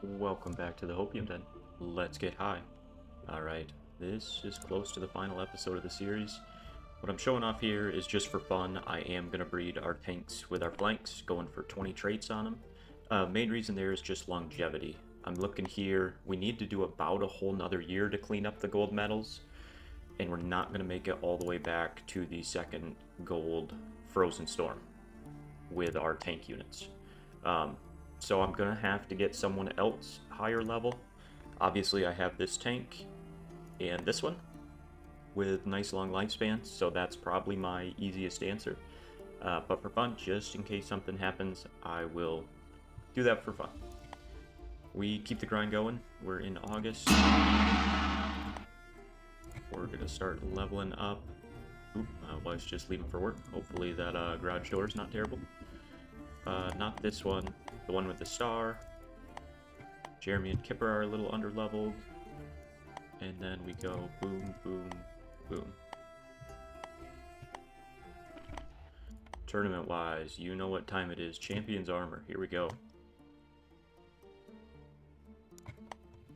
Welcome back to the Hopium Den. Let's get high. Alright, this is close to the final episode of the series. What I'm showing off here is just for fun. I am going to breed our tanks with our flanks, going for 20 traits on them. Main reason there is just longevity. I'm looking here, we need to do about a whole nother year to clean up the gold medals, and we're not going to make it all the way back to the second gold Frozen Storm with our tank units. So I'm gonna have to get someone else higher level. Obviously I have this tank and this one with nice long lifespans, so that's probably my easiest answer. But for fun, just in case something happens, I will do that for fun. We keep the grind going. We're in August. We're gonna start leveling up. Oop, I was just leaving for work. Hopefully that garage door is not terrible. Not this one. The one with the star. Jeremy and Kipper are a little underleveled. And then we go boom, boom, boom. Tournament-wise, you know what time it is. Champion's Armor. Here we go.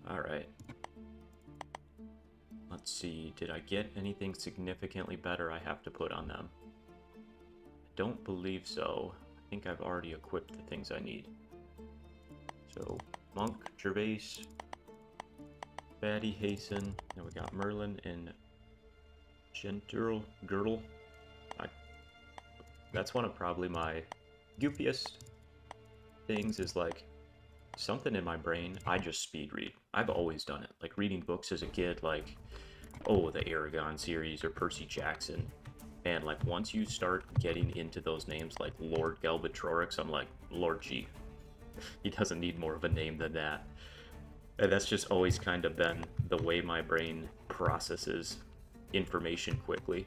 Alright. Let's see. Did I get anything significantly better I have to put on them? I don't believe so. I think I've already equipped the things I need. So, Monk, Gervais, Fatty, Hasten, and we got Merlin and Girdle. That's one of probably my goofiest things is like, something in my brain, I just speed read. I've always done it. Like reading books as a kid, like, oh, the Aragon series or Percy Jackson. And like once you start getting into those names like Lord Galbatorix, I'm like, Lord G. He doesn't need more of a name than that. And that's just always kind of been the way my brain processes information quickly.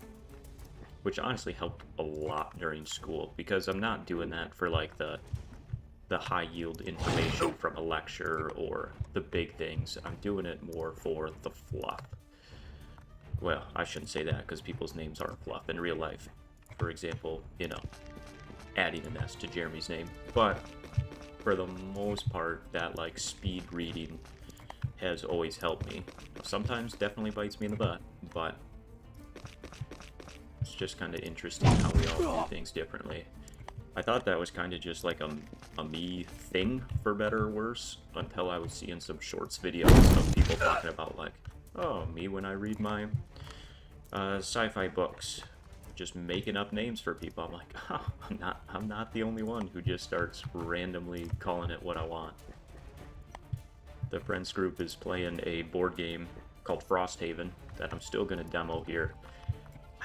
Which honestly helped a lot during school, because I'm not doing that for like the high yield information from a lecture or the big things. I'm doing it more for the fluff. Well, I shouldn't say that because people's names aren't fluff in real life. For example, you know, adding an S to Jeremy's name. But for the most part, that like speed reading has always helped me. Sometimes definitely bites me in the butt, but it's just kind of interesting how we all do things differently. I thought that was kind of just like a me thing, for better or worse, until I was seeing some shorts videos of people talking about like, oh, me when I read my sci-fi books, just making up names for people. I'm like, oh, I'm not the only one who just starts randomly calling it what I want. The friends group is playing a board game called Frosthaven that I'm still gonna demo here.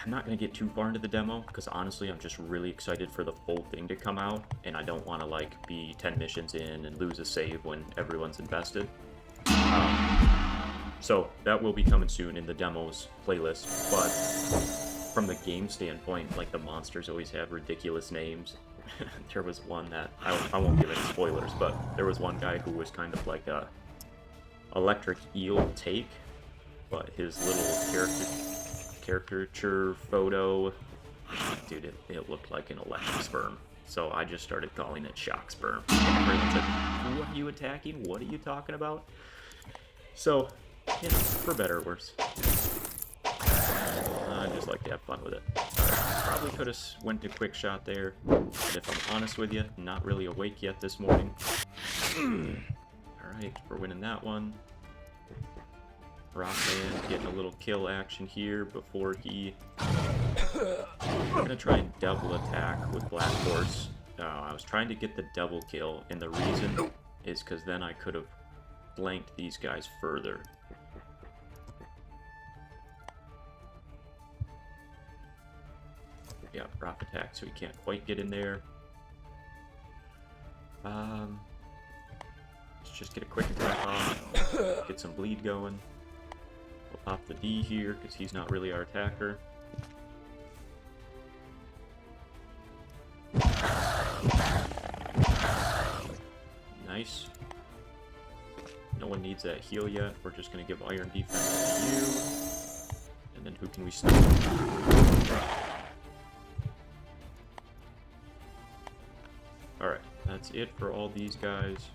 I'm not going to get too far into the demo, because honestly I'm just really excited for the full thing to come out, and I don't want to like be 10 missions in and lose a save when everyone's invested. So that will be coming soon in the demos playlist, but from the game standpoint, like the monsters always have ridiculous names. There was one that, I won't give any spoilers, but there was one guy who was kind of like a electric eel take, but his little caricature photo, dude, it looked like an electric sperm. So I just started calling it shock sperm. And everyone said, who are you attacking? What are you talking about? So, you know, for better or worse. I just like to have fun with it. Probably could have went to quick shot there, but if I'm honest with you, not really awake yet this morning. Alright, we're winning that one. Rockman getting a little kill action here before he... I'm gonna try and double attack with Black Horse. I was trying to get the double kill, and the reason is because then I could have flanked these guys further. Yeah, rock attack, so he can't quite get in there. Let's just get a quick attack off, get some bleed going. We'll pop the D here, because he's not really our attacker. Nice. No one needs that heal yet. We're just going to give Iron Defense to you. And then who can we stop? Alright, that's it for all these guys.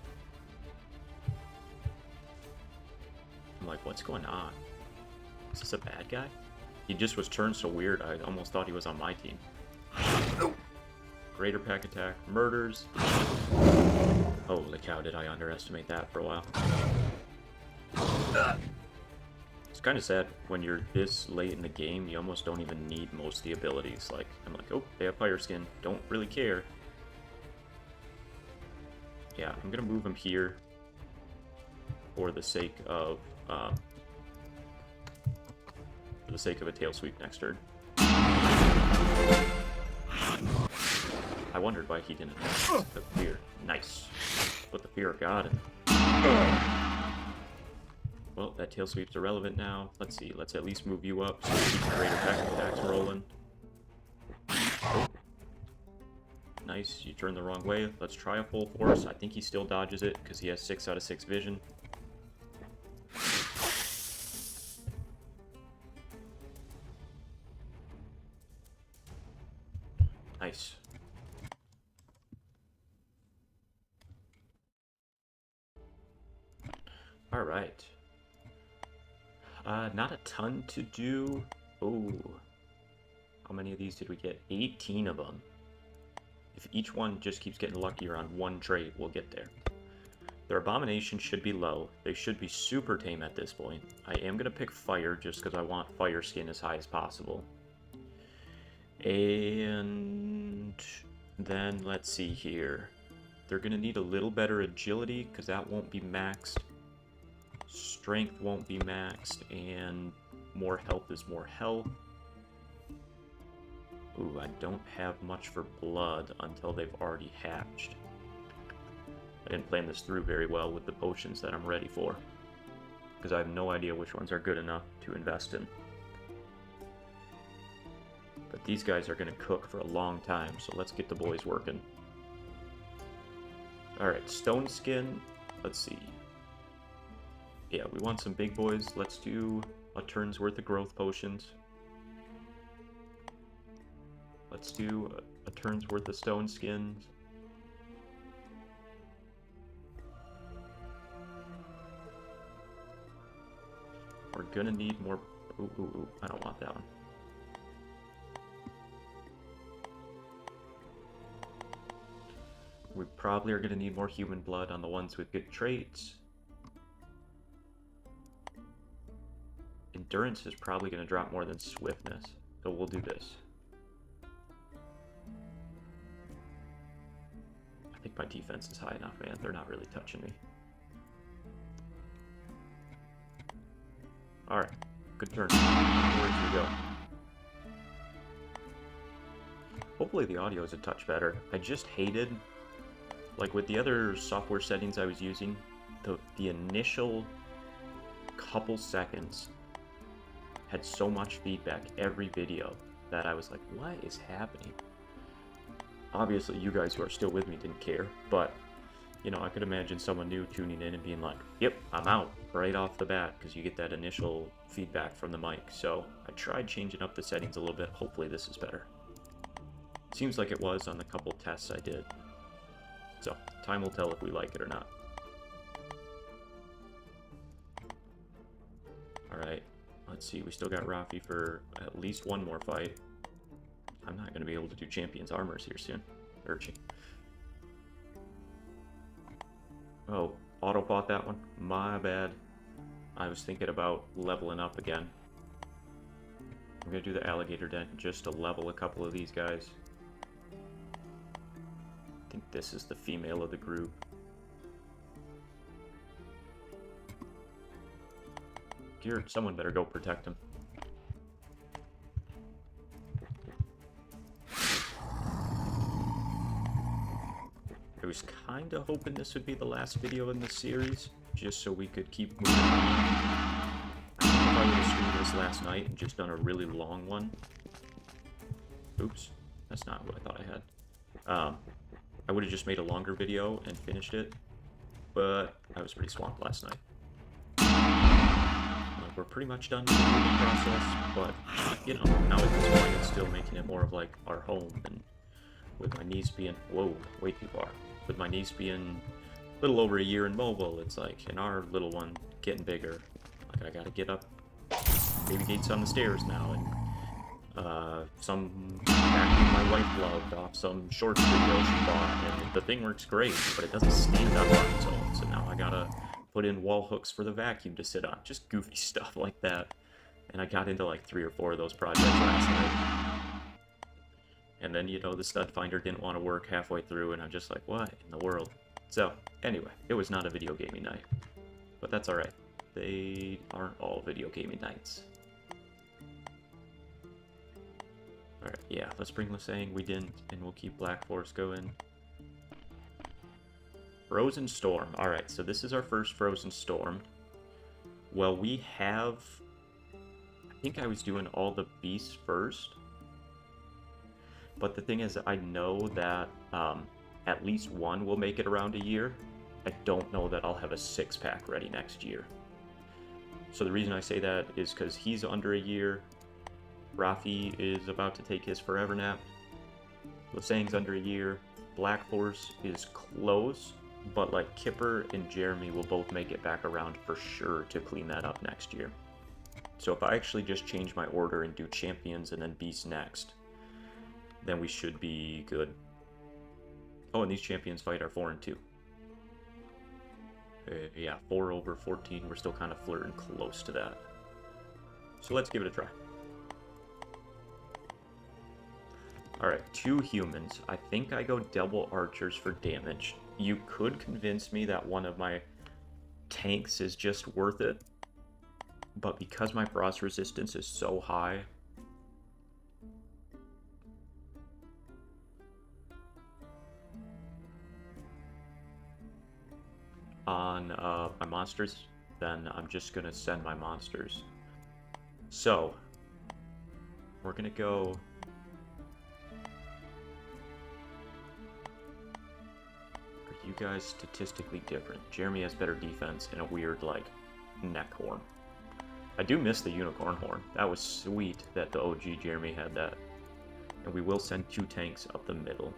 I'm like, what's going on? Is this a bad guy? He just was turned so weird, I almost thought he was on my team. Greater pack attack, murders. Holy cow, did I underestimate that for a while. It's kind of sad when you're this late in the game, you almost don't even need most of the abilities. Like, I'm like, oh, they have fire skin, don't really care. Yeah, I'm gonna move him here for the sake of a tail sweep next turn. I wondered why he didn't have the fear. Nice. Put the fear of God in. Well, that tail sweep's irrelevant now. Let's see. Let's at least move you up so we keep the greater pack attacks rolling. Oh. Nice. You turned the wrong way. Let's try a full force. I think he still dodges it because he has 6 out of 6 vision. Nice. Alright. Not a ton to do. Oh. How many of these did we get? 18 of them. If each one just keeps getting luckier on one trait, we'll get there. Their abominations should be low. They should be super tame at this point. I am going to pick fire just because I want fire skin as high as possible. And then let's see here. They're going to need a little better agility because that won't be maxed. Strength won't be maxed, and more health is more health. Ooh, I don't have much for blood until they've already hatched. I didn't plan this through very well with the potions that I'm ready for, because I have no idea which ones are good enough to invest in. But these guys are going to cook for a long time, so let's get the boys working. Alright, stone skin. Let's see. Yeah, we want some big boys. Let's do a turn's worth of growth potions. Let's do a turn's worth of stone skins. We're gonna need more... Ooh, I don't want that one. We probably are gonna need more human blood on the ones with good traits. Endurance is probably going to drop more than swiftness, so we'll do this. I think my defense is high enough, man. They're not really touching me. Alright, good turn. Where'd you go? Hopefully the audio is a touch better. I just hated, like with the other software settings I was using, the initial couple seconds had so much feedback every video that I was like, what is happening? Obviously, you guys who are still with me didn't care, but, you know, I could imagine someone new tuning in and being like, yep, I'm out, right off the bat, because you get that initial feedback from the mic. So I tried changing up the settings a little bit. Hopefully this is better. Seems like it was on the couple tests I did. So, time will tell if we like it or not. Alright. Let's see, we still got Rafi for at least one more fight. I'm not going to be able to do Champion's Armors here soon. Oh, auto-fought that one? My bad. I was thinking about leveling up again. I'm going to do the Alligator Dent just to level a couple of these guys. I think this is the female of the group. Garrett, someone better go protect him. I was kind of hoping this would be the last video in the series, just so we could keep moving on. I think if I would have streamed this last night and just done a really long one. Oops, that's not what I thought I had. I would have just made a longer video and finished it, but I was pretty swamped last night. We're pretty much done with the moving process, but, you know, now at this point it's still making it more of like our home, and with my niece being, whoa, way too far, with my niece being a little over a year in mobile, it's like, and our little one getting bigger, Like, I gotta get up baby gates on the stairs now, and some vacuum my wife loved off some shorts video she bought, and the thing works great, but it doesn't stand up on its own, so now I gotta put in wall hooks for the vacuum to sit on. Just goofy stuff like that. And I got into like 3 or 4 of those projects last night. And then, you know, the stud finder didn't want to work halfway through, and I'm just like, what in the world? So, anyway, it was not a video gaming night. But that's alright. They aren't all video gaming nights. Alright, yeah, let's bring Lasang. We didn't, and we'll keep Black Forest going. Frozen Storm. Alright, so this is our first Frozen Storm. Well, we have... I think I was doing all the beasts first. But the thing is, I know that at least one will make it around a year. I don't know that I'll have a 6-pack ready next year. So the reason I say that is because he's under a year. Rafi is about to take his forever nap. Lasang's under a year. Black Force is close, but like Kipper and Jeremy will both make it back around for sure to clean that up next year. So if I actually just change my order and do champions and then beasts next, then we should be good. Oh, and these champions fight are 4 and 2. Yeah, 4 over 14. We're still kind of flirting close to that. So let's give it a try. Alright, 2 humans. I think I go double archers for damage. You could convince me that one of my tanks is just worth it. But because my frost resistance is so high, on my monsters, then I'm just gonna send my monsters. So we're gonna go are you guys statistically different? Jeremy has better defense and a weird like neck horn. I do miss the unicorn horn. That was sweet that the OG Jeremy had that. And we will send 2 tanks up the middle.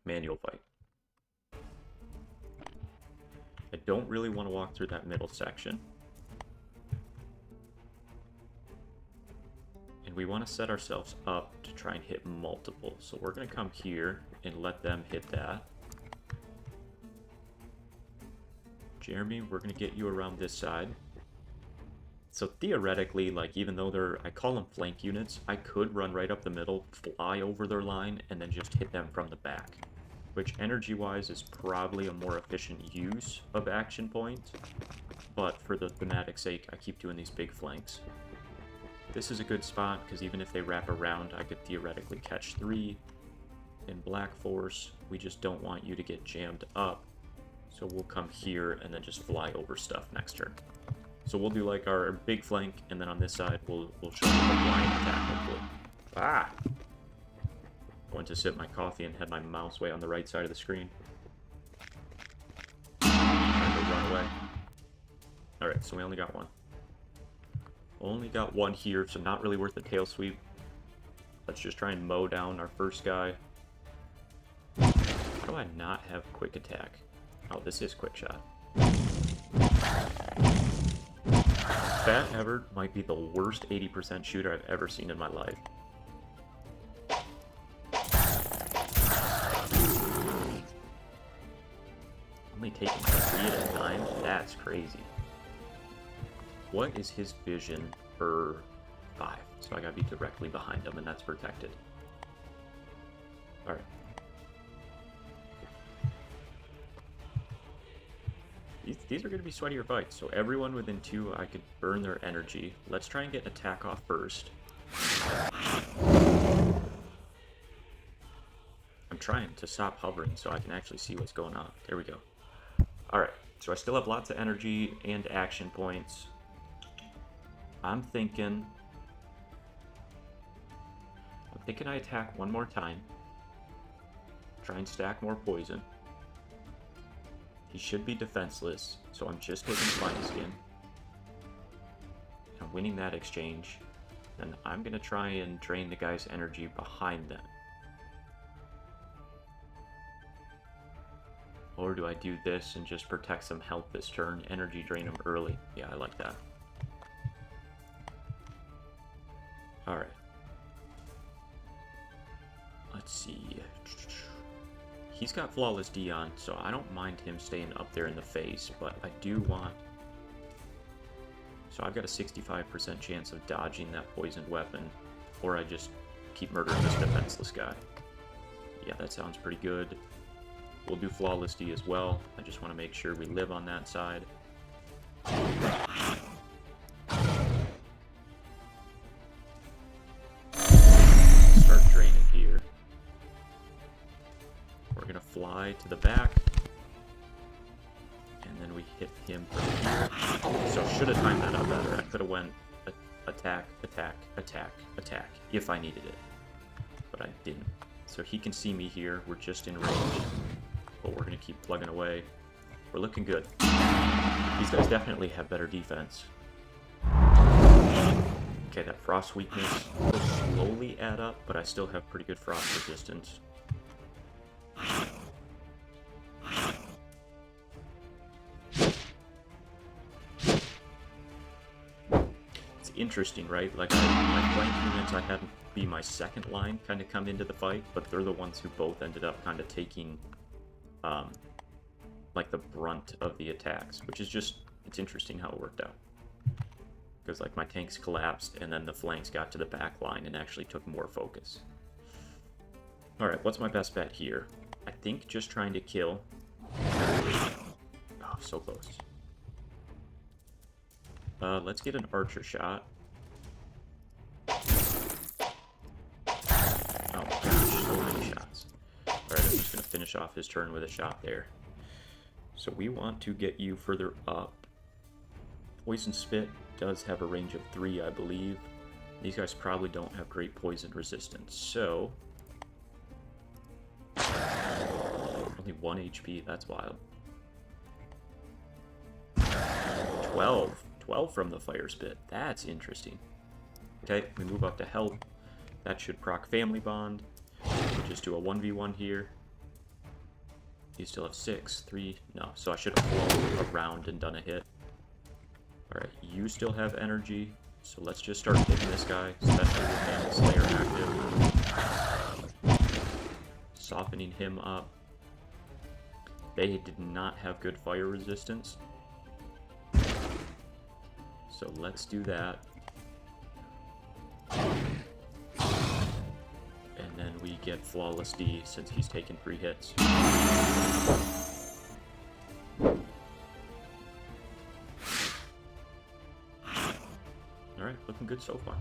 Manual fight. I don't really want to walk through that middle section. And we want to set ourselves up to try and hit multiple. So we're going to come here and let them hit that. Jeremy, we're going to get you around this side. So theoretically, like, even though they're, I call them flank units, I could run right up the middle, fly over their line, and then just hit them from the back. Which, energy-wise, is probably a more efficient use of action points. But for the thematic sake, I keep doing these big flanks. This is a good spot, because even if they wrap around, I could theoretically catch 3. In Black Force, we just don't want you to get jammed up. So we'll come here and then just fly over stuff next turn. So we'll do like our big flank, and then on this side, we'll show you the flying attack, hopefully. Ah! I went to sip my coffee and had my mouse way on the right side of the screen. Trying to run away. Alright, so we only got 1. Only got 1 here, so not really worth the tail sweep. Let's just try and mow down our first guy. How do I not have quick attack? Oh, this is quick shot. Fat Everett might be the worst 80% shooter I've ever seen in my life. Only taking 3 at a time? That's crazy. What is his vision for 5? So I gotta be directly behind him, and that's protected. Alright. These are going to be sweatier fights, so everyone within 2, I could burn their energy. Let's try and get an attack off first. I'm trying to stop hovering so I can actually see what's going on. There we go. Alright, so I still have lots of energy and action points. I'm thinking I attack one more time. Try and stack more poison. He should be defenseless, so I'm just taking Spine Skin. I'm winning that exchange. Then I'm going to try and drain the guy's energy behind them. Or do I do this and just protect some health this turn? Energy drain him early. Yeah, I like that. Alright. Let's see. He's got Flawless D on, so I don't mind him staying up there in the face, but I do want... So I've got a 65% chance of dodging that poisoned weapon, or I just keep murdering this defenseless guy. Yeah, that sounds pretty good. We'll do Flawless D as well. I just want to make sure we live on that side. Start draining here. We're going to fly to the back. And then we hit him from here. So should have timed that out better. I could have went attack, attack, attack, attack, if I needed it. But I didn't. So he can see me here. We're just in range. But we're going to keep plugging away. We're looking good. These guys definitely have better defense. Okay, that frost weakness will slowly add up, but I still have pretty good frost resistance. It's interesting, right? Like, my flank units, I had be my second line kind of come into the fight, but they're the ones who both ended up kind of taking... like the brunt of the attacks, which is just, it's interesting how it worked out. Because like my tanks collapsed and then the flanks got to the back line and actually took more focus. Alright, what's my best bet here? I think just trying to kill. Oh, so close. Let's get an archer shot. Oh my gosh, so many shots. Alright, I'm just going to finish off his turn with a shot there. So we want to get you further up. Poison Spit does have a range of 3, I believe. These guys probably don't have great poison resistance, so... Only 1 HP, that's wild. 12. 12 from the Fire Spit, that's interesting. Okay, we move up to Help. That should proc Family Bond. We'll just do a 1v1 here. You still have 6, 3, no. So I should have flown around and done a hit. Alright, you still have energy, so let's just start hitting this guy, especially with Mammoth Slayer active. Softening him up. They did not have good fire resistance. So let's do that. And then we get Flawless D since he's taken 3 hits. Alright, looking good so far.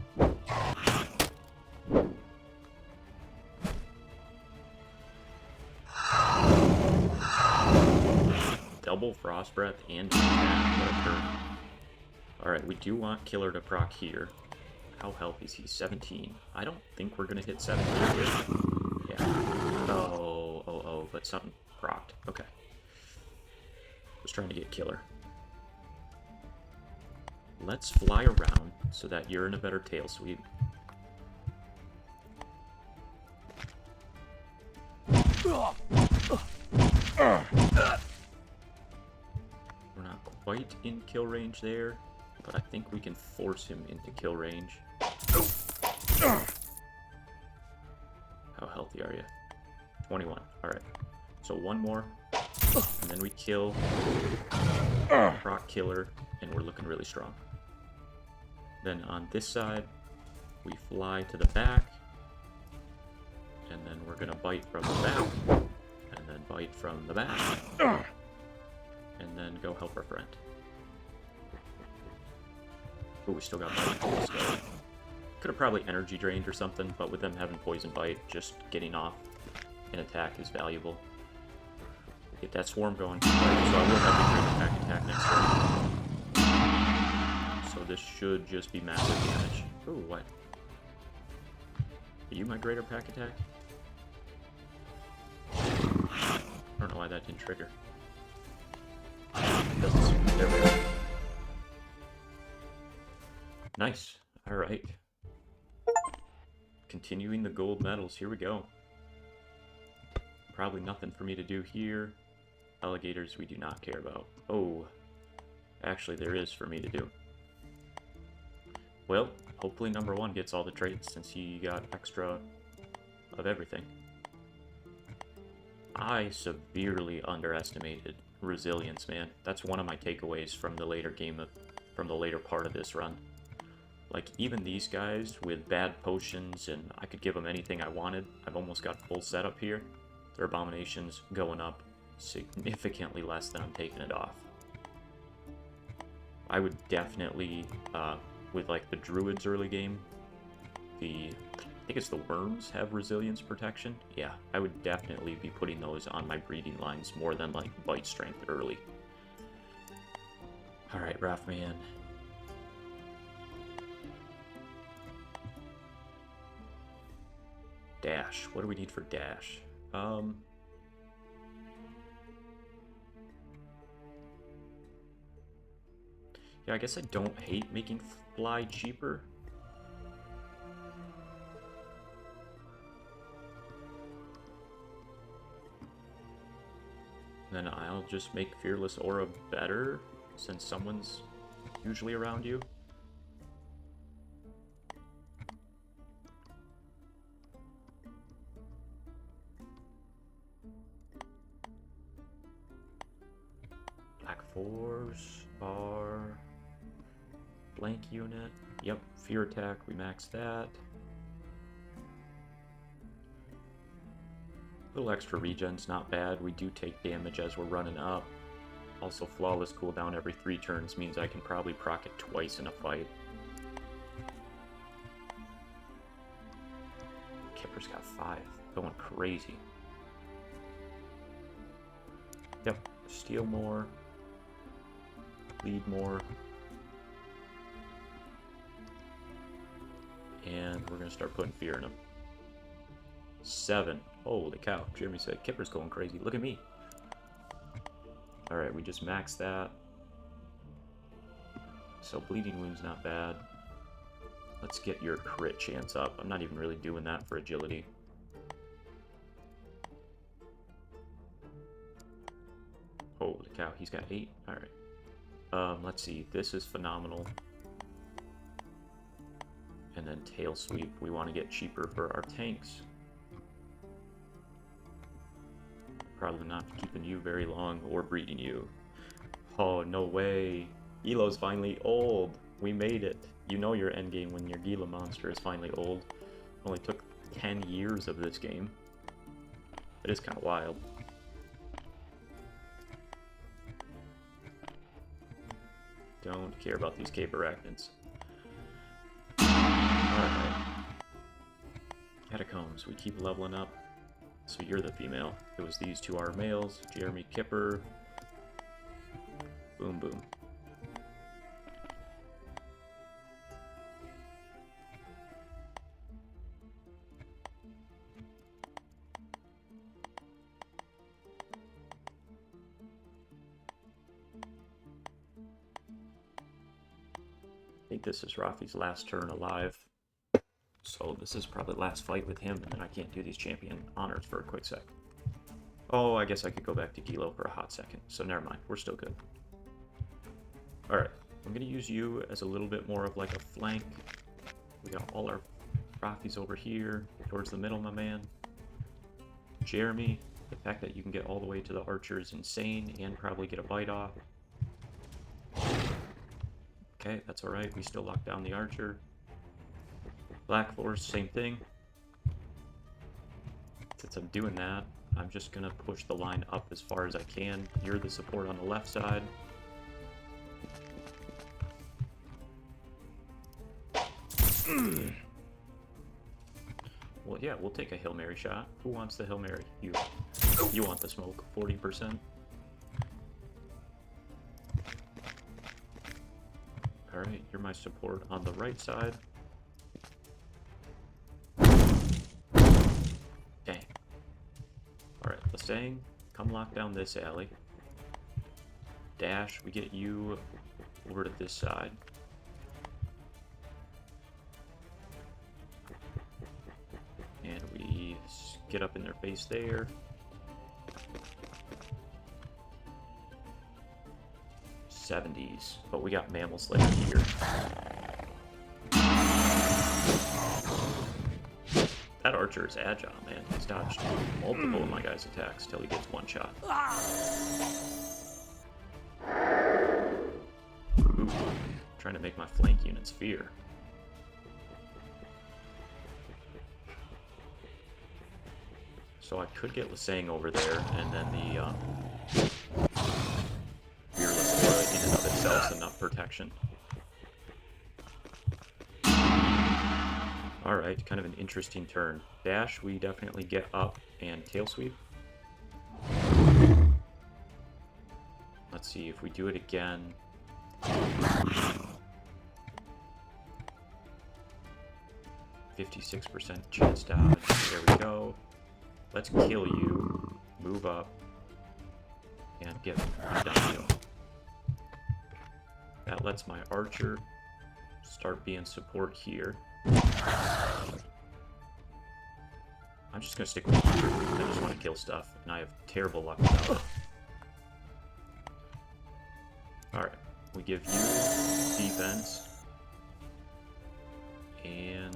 Double Frost Breath and attack. What a turn. Alright, we do want Killer to proc here. How healthy is he? 17. I don't think we're going to hit 17 here. Yeah. Oh, but something procced. Okay. Was trying to get Killer. Let's fly around so that you're in a better tail sweep. We're not quite in kill range there, but I think we can force him into kill range. How healthy are you? 21. Alright. So one more, and then we kill proc Killer, and we're looking really strong. Then on this side, we fly to the back, and then we're going to bite from the back, and then bite from the back, and then go help our friend. Oh, we still got bite. Could have probably energy drained or something, but with them having poison bite, just getting off an attack is valuable. Get that swarm going. Right, so I will have the great attack next turn. So this should just be massive damage. Ooh, what? Are you my greater pack attack? I don't know why that didn't trigger. Doesn't seem. There we go. Nice. Alright. Continuing the gold medals. Here we go. Probably nothing for me to do here. Alligators we do not care about. Oh, actually there is for me to do. Well, hopefully number 1 gets all the traits since he got extra of everything. I severely underestimated resilience, man. That's one of my takeaways from the later from the later part of this run. Like, even these guys with bad potions, and I could give them anything I wanted. I've almost got full setup here. Their abominations going up significantly less than I'm taking it off. I would definitely, with like the druids early game, I think it's the worms have resilience protection. Yeah, I would definitely be putting those on my breeding lines more than like bite strength early. Alright, Raffman. Dash. What do we need for dash? Yeah, I guess I don't hate making fly cheaper. Then I'll just make Fearless Aura better, since someone's usually around you. Black 4s are... blank unit. Yep, fear attack, we max that. Little extra regen's not bad. We do take damage as we're running up. Also, flawless cooldown every 3 turns means I can probably proc it twice in a fight. Kipper's got 5. Going crazy. Yep, steal more. Bleed more. And we're going to start putting fear in him. 7. Holy cow. Jeremy said, Kipper's going crazy. Look at me. Alright, we just maxed that. So bleeding wound's not bad. Let's get your crit chance up. I'm not even really doing that for agility. Holy cow, he's got 8. Alright. Let's see. This is phenomenal. And then tail sweep. We want to get cheaper for our tanks. Probably not keeping you very long or breeding you. Oh, no way. Elo's finally old. We made it. You know your endgame when your Gila monster is finally old. It only took 10 years of this game. It is kind of wild. Don't care about these Cape Arachnids. Alright. Catacombs. We keep leveling up. So you're the female. It was these 2 are males. Jeremy, Kipper. Boom, boom. I think this is Rafi's last turn alive. So this is probably the last fight with him, and then I can't do these champion honors for a quick sec. Oh, I guess I could go back to Gilo for a hot second, so never mind, we're still good. Alright, I'm going to use you as a little bit more of like a flank. We got all our Rafis over here, towards the middle, my man. Jeremy, the fact that you can get all the way to the archer is insane, and probably get a bite off. Okay, that's alright, we still lock down the archer. Black Force, same thing. Since I'm doing that, I'm just gonna push the line up as far as I can. You're the support on the left side. Well, yeah, we'll take a Hail Mary shot. Who wants the Hail Mary? You. You want the smoke. 40%. Alright, you're my support on the right side. Dang. Alright, Lestang, come lock down this alley. Dash, we get you over to this side. And we get up in their face there. 70s, but we got Mammal Slayer here. That archer is agile, man. He's dodged multiple of my guys' attacks till he gets one shot. Ooh, trying to make my flank units fear. So I could get Lasang over there, and then the Fearless Aura in and of itself is enough protection. Alright, kind of an interesting turn. Dash, we definitely get up, and tail sweep. Let's see if we do it again. 56% chance dodge. There we go. Let's kill you. Move up. And get downhill. That lets my archer start being support here. I'm just gonna stick with archer. I just want to kill stuff, and I have terrible luck with that. Alright, we give you defense. And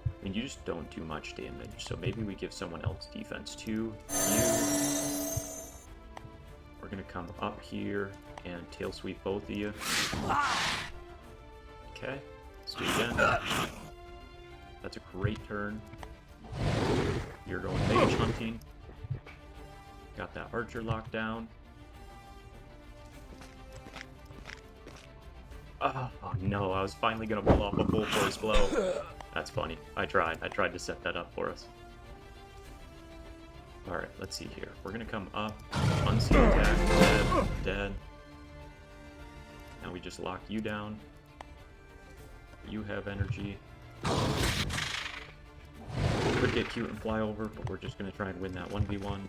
I mean, you just don't do much damage, so maybe we give someone else defense too. You. We're gonna come up here and tail sweep both of you. Okay, let's do it again. That's a great turn. You're going mage hunting. Got that archer locked down. Oh no, I was finally gonna pull off a full force blow. That's funny. I tried to set that up for us. Alright, let's see here. We're gonna come up, unseen attack, dead. Now we just lock you down. You have energy. Could get cute and fly over, but we're just gonna try and win that 1v1.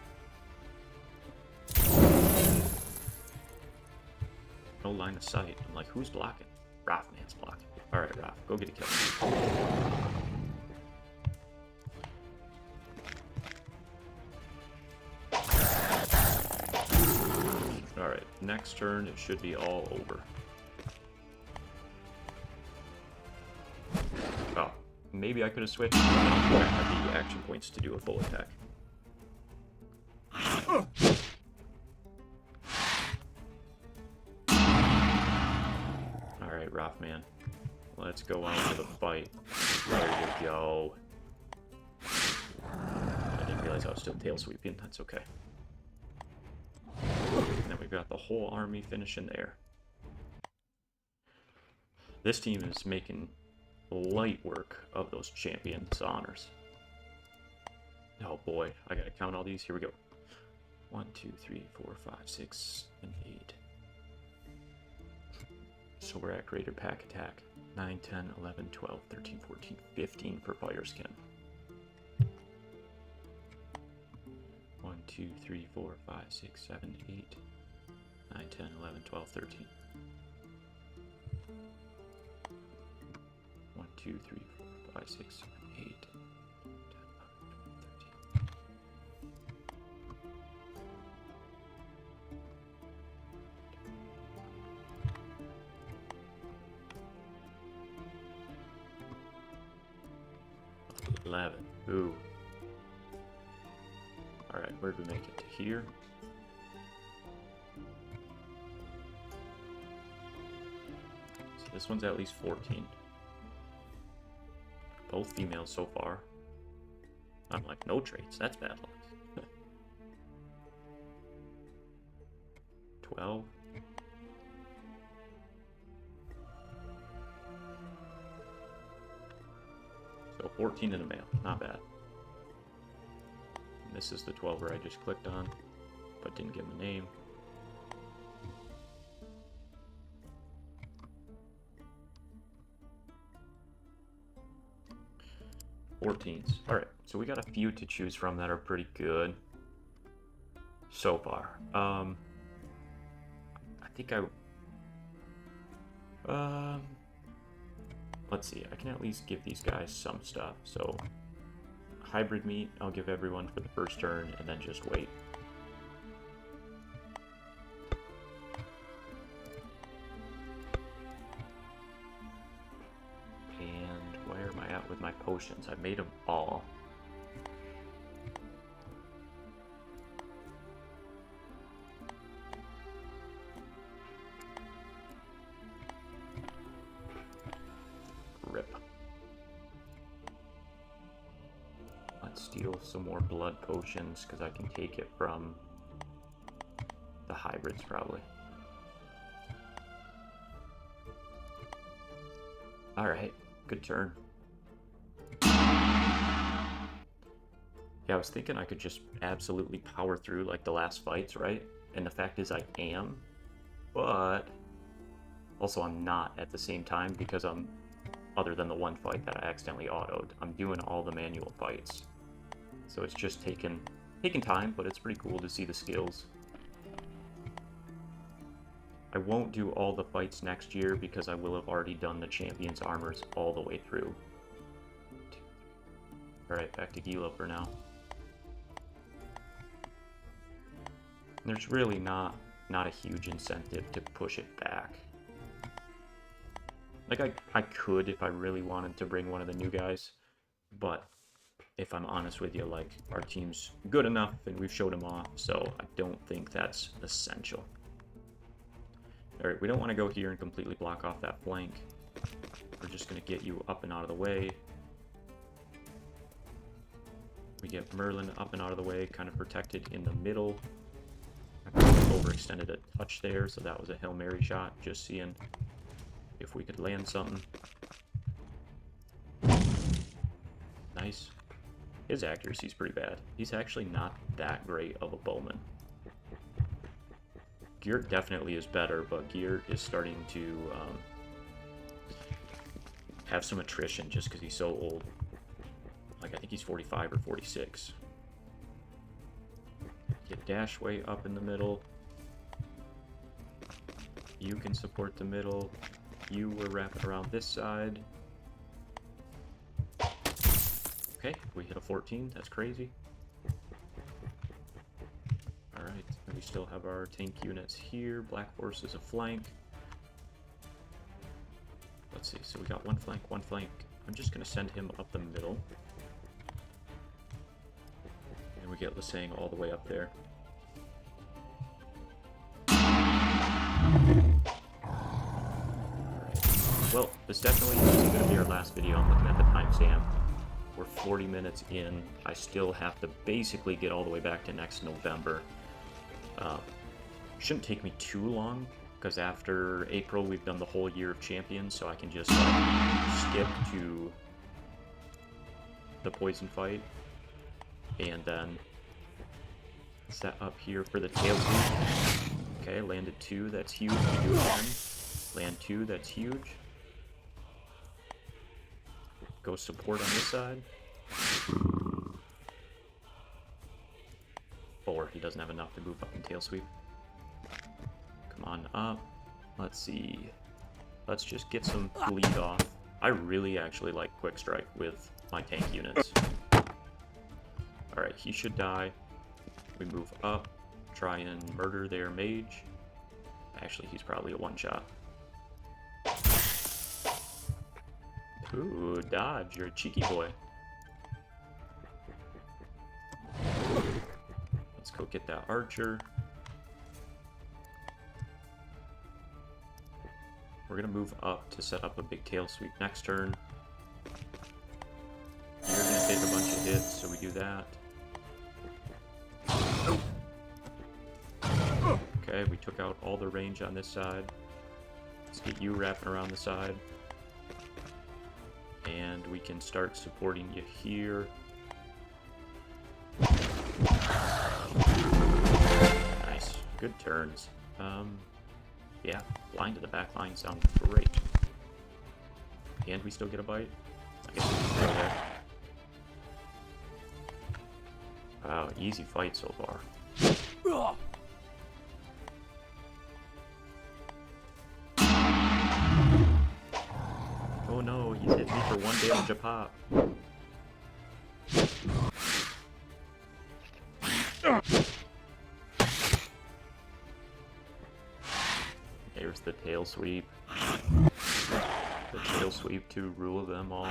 No line of sight. I'm like, who's blocking? Rothman's blocking. Alright, Roth, go get a kill. Alright, next turn it should be all over. Oh, maybe I could have switched, but I don't think I had the action points to do a full attack. Alright, Rothman. Let's go out for the fight. There you go. I didn't realize I was still tail sweeping. That's okay. And then we've got the whole army finishing there. This team is making light work of those champions' honors. Oh boy, I gotta count all these. Here we go. 1, 2, 3, 4, 5, 6, and 8. So we're at greater pack attack. 9, 10, 11, 12, 13, 14, 15 for fire skin. 1, 2, 3, 4, 5, 6, 7, 8, 9, 10, 11, 12, 13. 1, 2, 3, 4, 5, 6, 7, 8, 10, 11, 12, 13. 11. Ooh. Alright, where did we make it? To here? So this one's at least 14. Both females so far. I'm like, no traits. That's bad luck. 12. So 14 in a male, not bad. And this is the 12er I just clicked on, but didn't give him a name. Alright, so we got a few to choose from that are pretty good so far. I think let's see, I can at least give these guys some stuff. So, hybrid meat, I'll give everyone for the first turn, and then just wait. potions. I made them all. Rip. Let's steal some more blood potions, because I can take it from the hybrids, probably. Alright, good turn. Yeah, I was thinking I could just absolutely power through like the last fights, right? And the fact is I am, but also I'm not at the same time, because I'm, other than the one fight that I accidentally autoed, I'm doing all the manual fights. So it's just taking time, but it's pretty cool to see the skills. I won't do all the fights next year because I will have already done the Champion's Armors all the way through. Alright, back to Gila for now. There's really not a huge incentive to push it back. Like, I could if I really wanted to bring one of the new guys, but if I'm honest with you, like, our team's good enough and we've showed them off, so I don't think that's essential. Alright, we don't want to go here and completely block off that flank. We're just going to get you up and out of the way. We get Merlin up and out of the way, kind of protected in the middle. I overextended a touch there, so that was a Hail Mary shot, just seeing if we could land something. Nice. His accuracy's pretty bad. He's actually not that great of a bowman. Geert definitely is better, but Geert is starting to have some attrition just because he's so old. Like, I think he's 45 or 46. Get Dashway up in the middle. You can support the middle. You were wrapping around this side. Okay, we hit a 14. That's crazy. Alright, and we still have our tank units here. Black Horse is a flank. Let's see, so we got one flank, one flank. I'm just going to send him up the middle. And we get Lasang all the way up there. Alright, well, this definitely isn't going to be our last video. I'm looking at the timestamp. We're 40 minutes in. I still have to basically get all the way back to next November. Shouldn't take me too long, because after April we've done the whole year of champions, so I can just skip to the poison fight and then set up here for the tail sweep. Okay, landed 2, that's huge. We do it again. Land 2, that's huge. Go support on this side. 4, he doesn't have enough to move up in tail sweep. Come on up. Let's see. Let's just get some bleed off. I really actually like quick strike with my tank units. Alright, he should die. We move up, try and murder their mage. Actually, he's probably a one-shot. Ooh, dodge, you're a cheeky boy. Let's go get that archer. We're gonna move up to set up a big tail sweep next turn. You're gonna take a bunch of hits, so we do that. Okay, we took out all the range on this side. Let's get you wrapping around the side. And we can start supporting you here. Nice. Good turns. Yeah, blind to the back line sounds great. And we still get a bite? I guess we can stay there. Wow, easy fight so far. Oh no, he's hit me for 1 damage a pop. There's the tail sweep. The tail sweep to rule them all.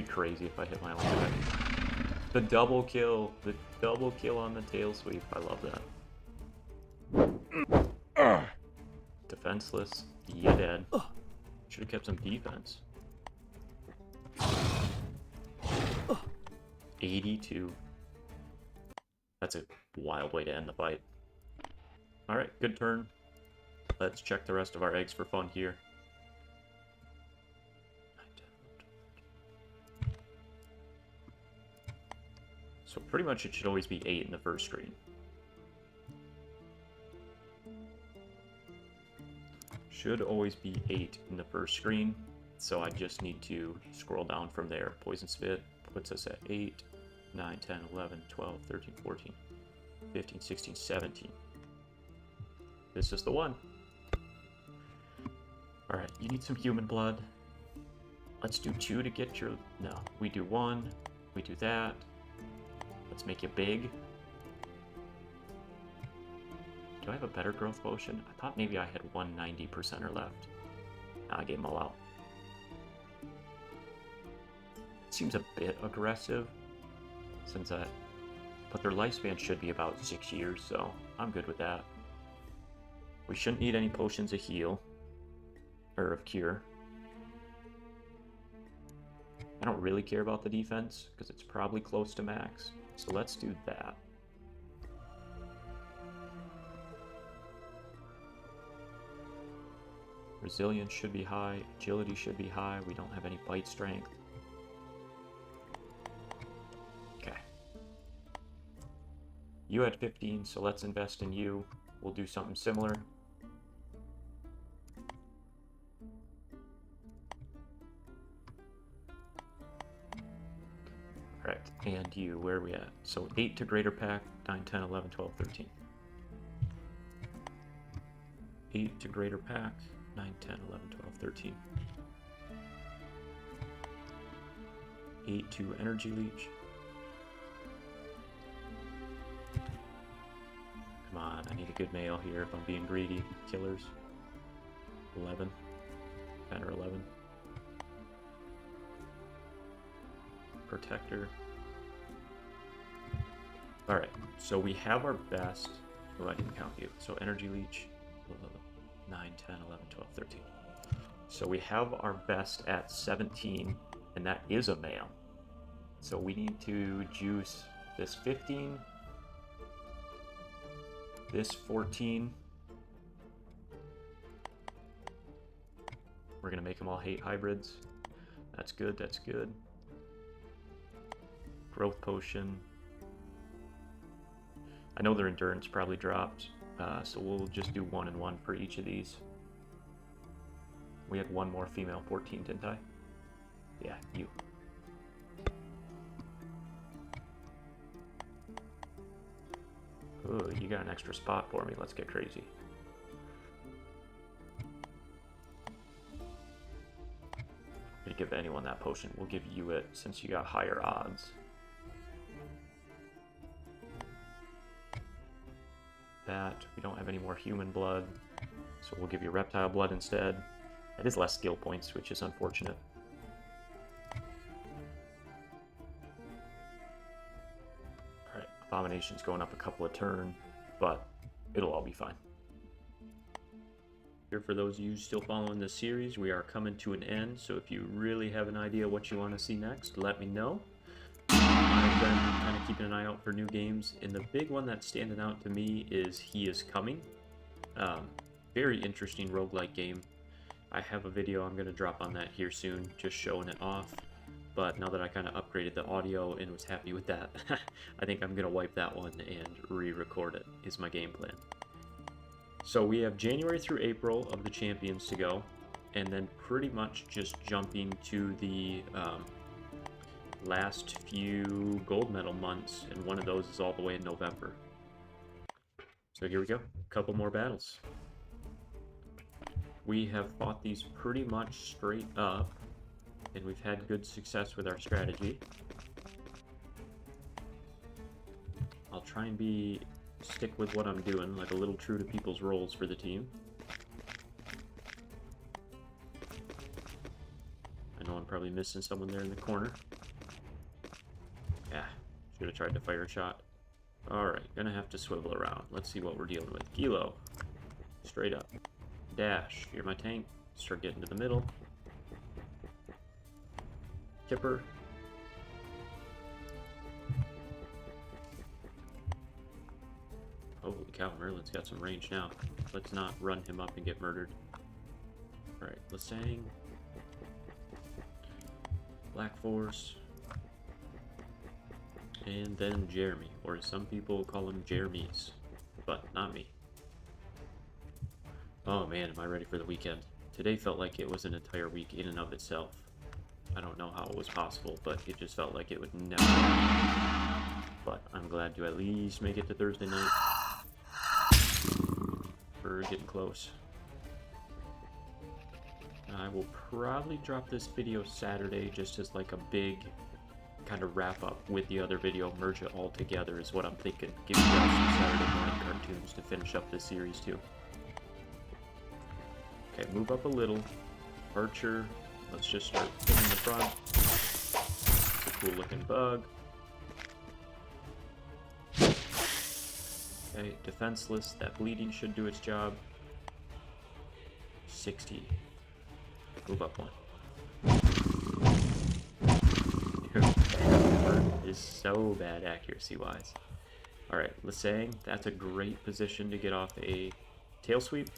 be crazy if I hit my own guy. The double kill! The double kill on the tail sweep. I love that. Defenseless. Yeah, dead. Should have kept some defense. 82. That's a wild way to end the fight. Alright, good turn. Let's check the rest of our eggs for fun here. So pretty much it should always be 8 in the first screen. Should always be 8 in the first screen. So I just need to scroll down from there. Poison Spit puts us at 8, 9, 10, 11, 12, 13, 14, 15, 16, 17. This is the one. Alright, you need some human blood. Let's do 2 to get your... No, we do 1. We do that. Let's make you big. Do I have a better growth potion? I thought maybe I had 190% left. Nah, I gave them all out. Seems a bit aggressive, since but their lifespan should be about 6 years, so I'm good with that. We shouldn't need any potions of heal, or of cure. I don't really care about the defense, because it's probably close to max, so let's do that. Resilience should be high, agility should be high, we don't have any bite strength. Okay. You had 15, so let's invest in you. We'll do something similar. Alright, and you, where are we at? So 8 to greater pack, 9, 10, 11, 12, 13. 8 to greater pack, 9, 10, 11, 12, 13. 8 to energy leech. Come on, I need a good male here if I'm being greedy. Killers. 11. 10 or 11. Protector. Alright, so we have our best. Oh, I didn't count you. So energy leech. 9, 10, 11, 12, 13. So we have our best at 17, and that is a male. So we need to juice this 15, this 14. We're gonna make them all hate hybrids. That's good, that's good. Growth potion. I know their endurance probably dropped. So we'll just do 1 and 1 for each of these. We had one more female 14, didn't I? Yeah, you. Ooh, you got an extra spot for me. Let's get crazy. Gonna give anyone that potion. We'll give you it since you got higher odds. That. We don't have any more human blood, so we'll give you reptile blood instead. That is less skill points, which is unfortunate. Alright, abominations going up a couple of turns, but it'll all be fine. Here, for those of you still following this series, we are coming to an end, so if you really have an idea what you want to see next, let me know. I've been kind of keeping an eye out for new games, and the big one that's standing out to me is He Is Coming. Very interesting roguelike game. I have a video I'm going to drop on that here soon, just showing it off. But now that I kind of upgraded the audio and was happy with that, I think I'm going to wipe that one and re-record it, is my game plan. So we have January through April of the champions to go, and then pretty much just jumping to the last few gold medal months, and one of those is all the way in November. So here we go, a couple more battles. We have fought these pretty much straight up, and we've had good success with our strategy. I'll try and stick with what I'm doing, like a little true to people's roles for the team. I know I'm probably missing someone there in the corner. Yeah, should have tried to fire a shot. Alright, gonna have to swivel around. Let's see what we're dealing with. Kilo. Straight up. Dash. You're my tank. Start getting to the middle. Tipper. Holy cow, Merlin's got some range now. Let's not run him up and get murdered. Alright, Lasang. Black Force. And then Jeremy, or some people call him Jeremy's, but not me. Oh man, am I ready for the weekend. Today felt like it was an entire week in and of itself. I don't know how it was possible, but it just felt like it would never happen. But I'm glad to at least make it to Thursday night. We're getting close. I will probably drop this video Saturday just as like a big kind of wrap up with the other video, merge it all together is what I'm thinking. Give you guys some Saturday morning cartoons to finish up this series too. Okay, move up a little. Archer, let's just start hitting the front. It's a cool looking bug. Okay, defenseless, that bleeding should do its job. 60. Move up one. Is so bad accuracy-wise. Alright, Lasang, that's a great position to get off a tail sweep.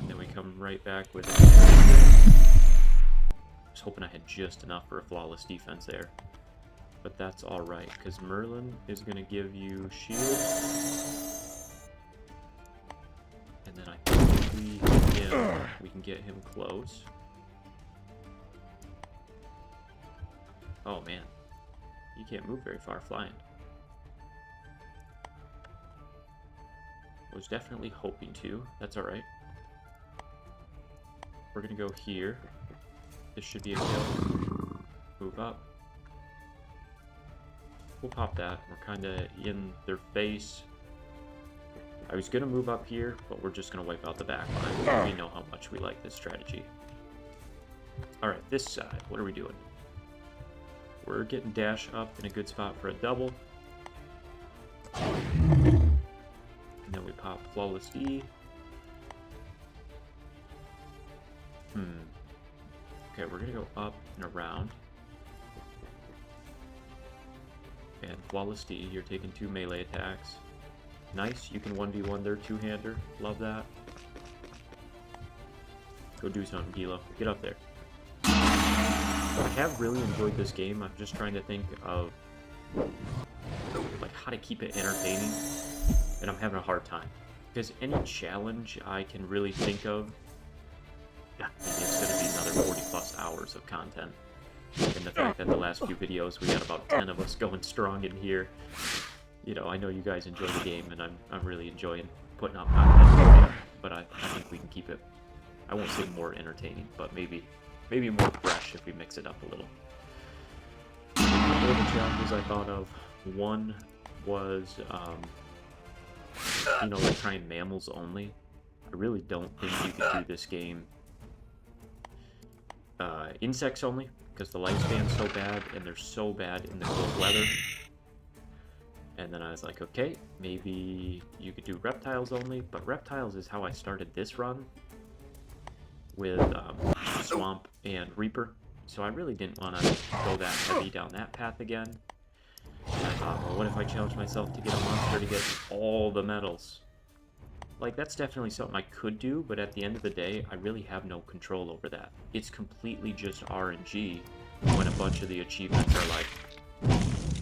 Then we come right back with it. I was hoping I had just enough for a flawless defense there. But that's alright, because Merlin is going to give you shield. And then I think we can get him close. Oh man. You can't move very far flying. Was definitely hoping to. That's alright. We're gonna go here. This should be a kill. Move up. We'll pop that. We're kinda in their face. I was gonna move up here, but we're just gonna wipe out the back line. We know how much we like this strategy. Alright, this side. What are we doing? We're getting dash up in a good spot for a double. And then we pop flawless D. Okay, we're gonna go up and around. And flawless D, you're taking 2 melee attacks. Nice, you can 1v1 their two-hander. Love that. Go do something, Gilo. Get up there. I have really enjoyed this game. I'm just trying to think of like how to keep it entertaining, and I'm having a hard time because any challenge I can really think of, maybe it's going to be another 40 plus hours of content. And the fact that the last few videos we got about 10 of us going strong in here, you know, I know you guys enjoy the game, and I'm really enjoying putting out content for you, but I think we can keep it, I won't say more entertaining, but maybe more fresh if we mix it up a little. A couple of the challenges I thought of, one was, you know, like trying mammals only. I really don't think you could do this game insects only, because the lifespan's so bad, and they're so bad in the cold weather. And then I was like, okay, maybe you could do reptiles only, but reptiles is how I started this run with Swamp and Reaper, so I really didn't want to go that heavy down that path again. And I thought, well, what if I challenge myself to get a monster to get all the medals? Like, that's definitely something I could do, but at the end of the day, I really have no control over that. It's completely just RNG when a bunch of the achievements are like,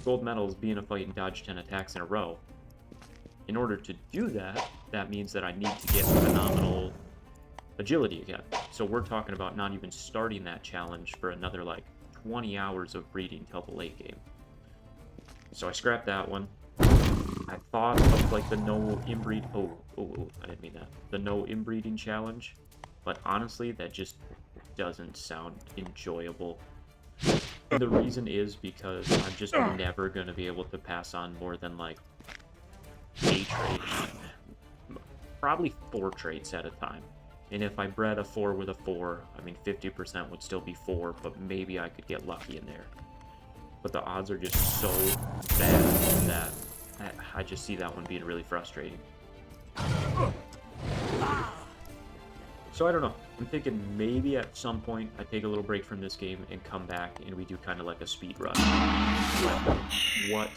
gold medals, be in a fight and dodge 10 attacks in a row. In order to do that, that means that I need to get phenomenal agility again. So we're talking about not even starting that challenge for another like 20 hours of breeding till the late game. So I scrapped that one. I thought of like the no inbreed, I didn't mean that. The no inbreeding challenge, but honestly that just doesn't sound enjoyable. And the reason is because I'm just never going to be able to pass on more than like a trait, probably 4 traits at a time. And if I bred a 4 with a 4, I mean 50% would still be 4, but maybe I could get lucky in there. But the odds are just so bad that I just see that one being really frustrating. So I don't know. I'm thinking maybe at some point I take a little break from this game and come back and we do kind of like a speed run. What?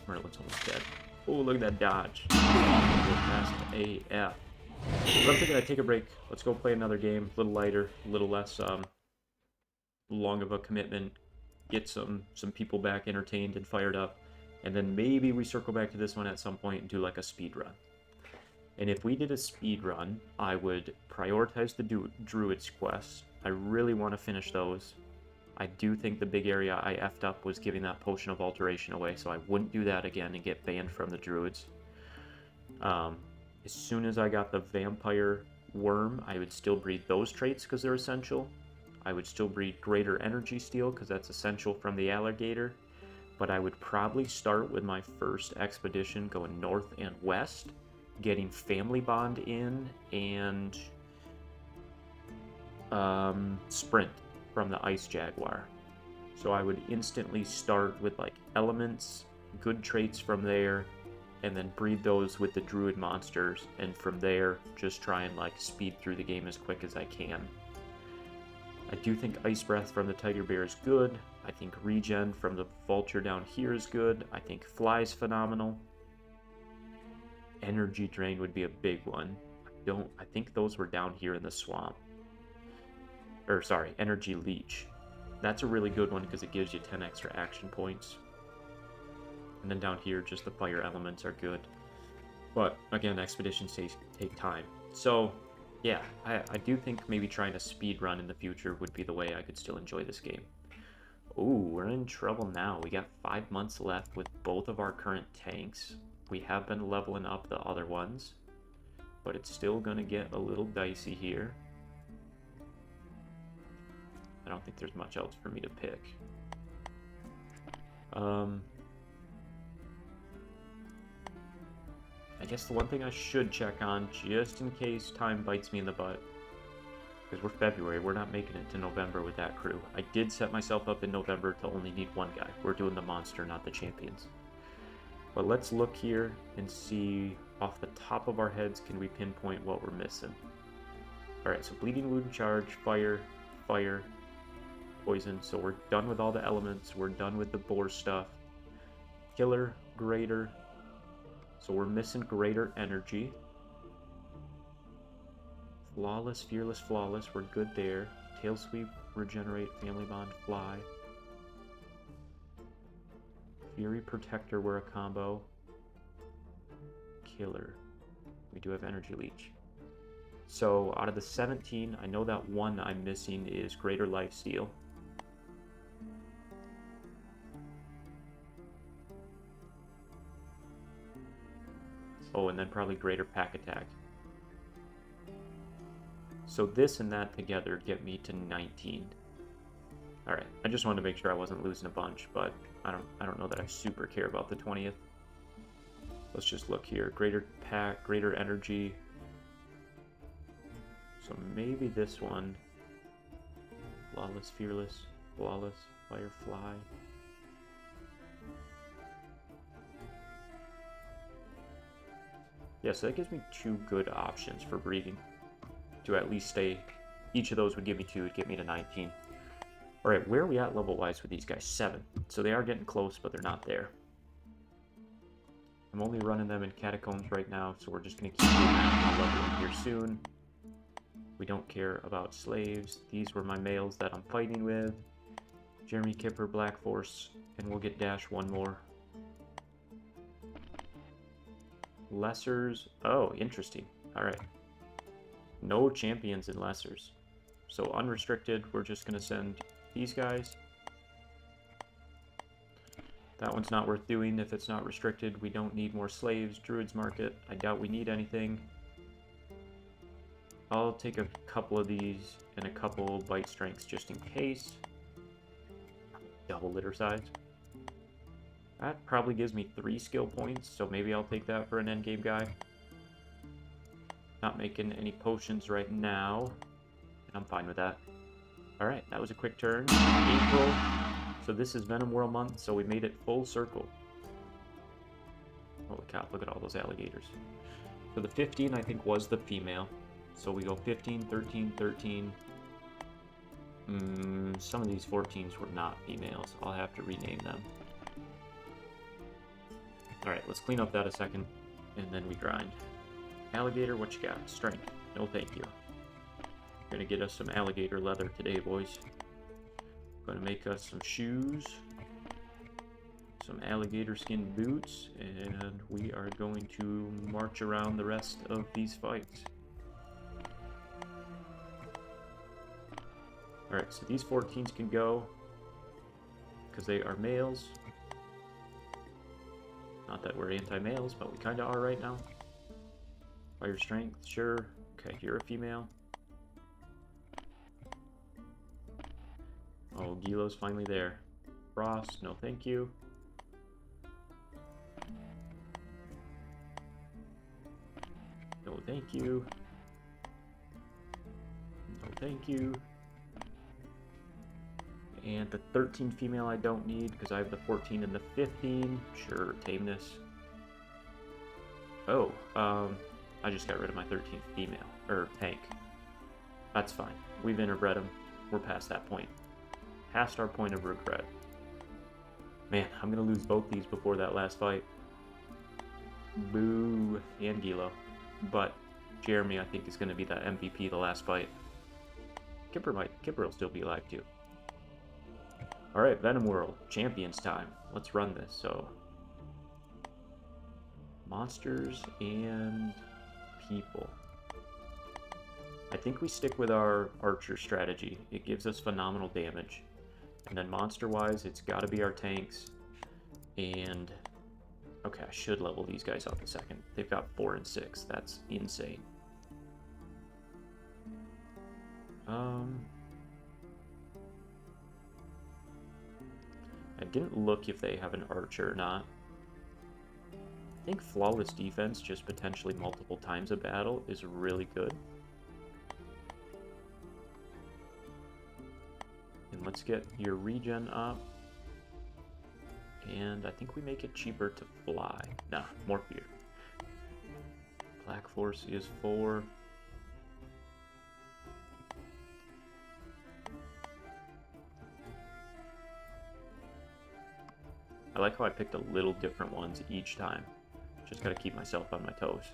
Merlin's almost dead. Oh, look at that dodge. Fast AF. But I'm thinking I take a break. Let's go play another game. A little lighter, a little less long of a commitment. Get some people back entertained and fired up. And then maybe we circle back to this one at some point and do like a speed run. And if we did a speed run, I would prioritize the Druid's quests. I really want to finish those. I do think the big area I effed up was giving that Potion of Alteration away, so I wouldn't do that again and get banned from the Druids. As soon as I got the Vampire Worm, I would still breed those traits because they're essential. I would still breed Greater Energy Steal because that's essential from the Alligator. But I would probably start with my first expedition going north and west, getting Family Bond in, and Sprint from the Ice Jaguar. So I would instantly start with like elements, good traits from there, and then breed those with the Druid monsters, and from there just try and like speed through the game as quick as I can. I do think Ice Breath from the Tiger Bear is good. I think Regen from the Vulture down here is good. I think Fly's phenomenal. Energy Drain would be a big one. I think those were down here in the swamp. Or sorry, Energy Leech. That's a really good one because it gives you 10 extra action points. And then down here, just the fire elements are good. But again, expeditions take time. So yeah, I do think maybe trying a speed run in the future would be the way I could still enjoy this game. Ooh, we're in trouble now. We got 5 months left with both of our current tanks. We have been leveling up the other ones, but it's still gonna get a little dicey here. I don't think there's much else for me to pick. I guess the one thing I should check on, just in case time bites me in the butt, because we're February, we're not making it to November with that crew. I did set myself up in November to only need one guy. We're doing the monster, not the champions. But let's look here and see off the top of our heads, can we pinpoint what we're missing? Alright, so Bleeding Wound, Charge, Fire, Fire, Poison. So we're done with all the elements. We're done with the boar stuff. Killer, Greater. So we're missing Greater Energy. Flawless, Fearless, Flawless. We're good there. Tail Sweep, Regenerate, Family Bond, Fly. Fury Protector, we're a combo. Killer. We do have Energy Leech. So out of the 17, I know that one I'm missing is Greater Lifesteal. Oh, and then probably Greater Pack Attack. So this and that together get me to 19. Alright, I just wanted to make sure I wasn't losing a bunch, but I don't know that I super care about the 20th. Let's just look here. Greater Pack, Greater Energy. So maybe this one. Flawless, Fearless, Flawless, Firefly. Yeah, so that gives me 2 good options for breeding. To at least stay, each of those would give me 2, would get me to 19. Alright, where are we at level-wise with these guys? 7. So they are getting close, but they're not there. I'm only running them in Catacombs right now, so we're just going to keep doing that. I'll level up here soon. We don't care about slaves. These were my males that I'm fighting with. Jeremy Kipper, Black Force, and we'll get Dash one more. Lessers. Oh, interesting. Alright. No champions in Lessers. So unrestricted, we're just going to send these guys. That one's not worth doing if it's not restricted. We don't need more slaves. Druids Market. I doubt we need anything. I'll take a couple of these and a couple bite strengths just in case. Double litter size. That probably gives me 3 skill points, so maybe I'll take that for an endgame guy. Not making any potions right now, and I'm fine with that. Alright, that was a quick turn. April. So this is Venom World month, so we made it full circle. Holy cow, look at all those alligators. So the 15, I think, was the female. So we go 15, 13, 13. Some of these 14s were not females. I'll have to rename them. Alright, let's clean up that a second, and then we grind. Alligator, what you got? Strength. No thank you. Gonna get us some alligator leather today, boys. Gonna make us some shoes, some alligator skin boots, and we are going to march around the rest of these fights. Alright, so these 14s can go, because they are males. Not that we're anti-males, but we kinda are right now. Fire strength, sure. Okay, you're a female. Oh, Gilo's finally there. Frost, no thank you. No thank you. No thank you. And the 13 female I don't need because I have the 14 and the 15. Sure, tameness. Oh, I just got rid of my 13th female, or tank. That's fine. We've interbred them. We're past that point. Past our point of regret. Man, I'm gonna lose both these before that last fight. Boo, and Gilo. But Jeremy, I think, is gonna be that MVP the last fight. Kipper will still be alive too. Alright, Venom World, Champions time. Let's run this, so. Monsters and people. I think we stick with our archer strategy. It gives us phenomenal damage. And then monster-wise, it's gotta be our tanks. And, okay, I should level these guys up a second. They've got 4 and 6. That's insane. I didn't look if they have an archer or not. I think flawless defense, just potentially multiple times a battle, is really good. And let's get your regen up. And I think we make it cheaper to fly. Nah, more fear. Black Force is 4. I like how I picked a little different ones each time. Just gotta keep myself on my toes.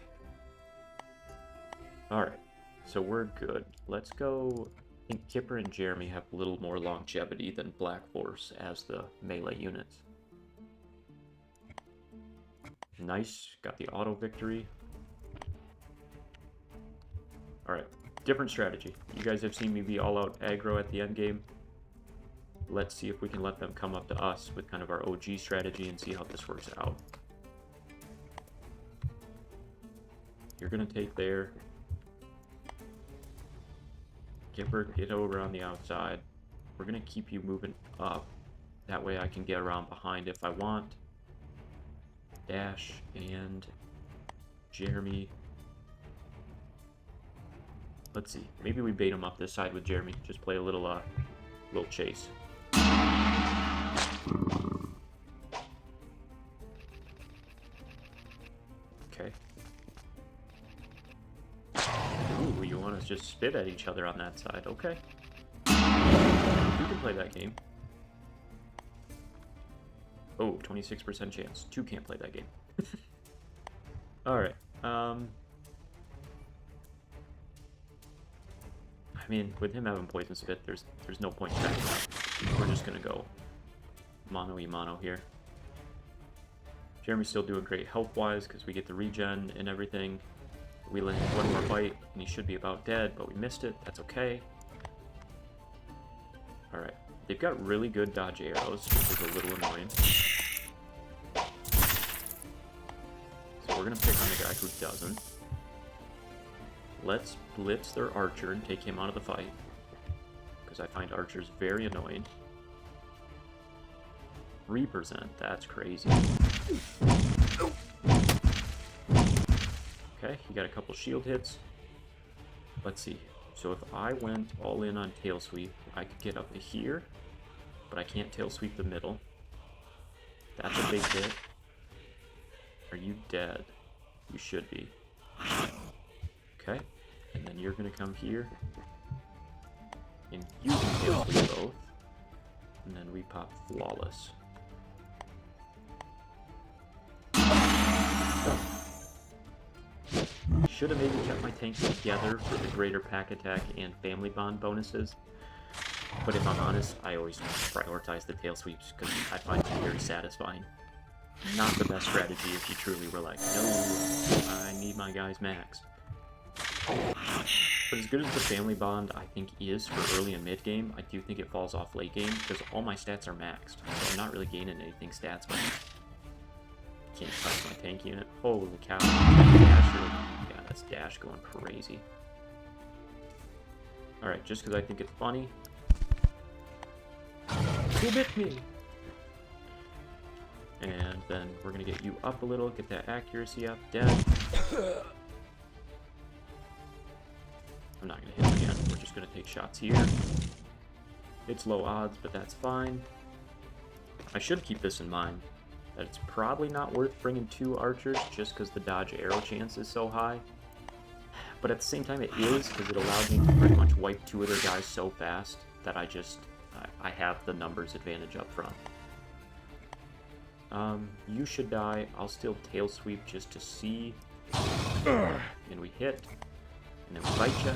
Alright, so we're good. Let's go. I think Kipper and Jeremy have a little more longevity than Black Force as the melee units. Nice, got the auto victory. Alright, different strategy. You guys have seen me be all out aggro at the end game. Let's see if we can let them come up to us with kind of our OG strategy and see how this works out. You're gonna take there. Kipper, get over on the outside. We're gonna keep you moving up. That way I can get around behind if I want. Dash and Jeremy. Let's see. Maybe we bait him up this side with Jeremy. Just play a little chase. Okay. Ooh, you want to just spit at each other on that side. Okay. You can play that game. Oh, 26% chance. 2 can't play that game. Alright. I mean, with him having Poison Spit, there's no point in backing up. We're just gonna go mono-y-mono here. Jeremy's still doing great health-wise because we get the regen and everything. We land one more bite, and he should be about dead, but we missed it. That's okay. Alright. They've got really good dodge arrows, which is a little annoying. So we're gonna pick on the guy who doesn't. Let's blitz their archer and take him out of the fight, because I find archers very annoying. 3%, that's crazy. Okay, he got a couple shield hits. Let's see. So if I went all in on tail sweep, I could get up to here, but I can't tail sweep the middle. That's a big hit. Are you dead? You should be. Okay. And then you're gonna come here. And you can tail sweep both. And then we pop flawless. Should have maybe kept my tanks together for the greater pack attack and family bond bonuses. But if I'm honest, I always prioritize the tail sweeps because I find them very satisfying. Not the best strategy if you truly were like, no, I need my guys maxed. But as good as the family bond I think is for early and mid game, I do think it falls off late game because all my stats are maxed. So I'm not really gaining anything stats wise. Can't touch my tank unit. Holy cow. Dasher. Yeah, that's Dash going crazy. Alright, just because I think it's funny. Who bit me? And then we're going to get you up a little, get that accuracy up. Dead. I'm not going to hit again. We're just going to take shots here. It's low odds, but that's fine. I should keep this in mind, that it's probably not worth bringing 2 archers just because the dodge arrow chance is so high. But at the same time it is, because it allowed me to pretty much wipe 2 of their guys so fast that I have the numbers advantage up front. You should die. I'll still tail sweep just to see. And we hit. And then we bite you.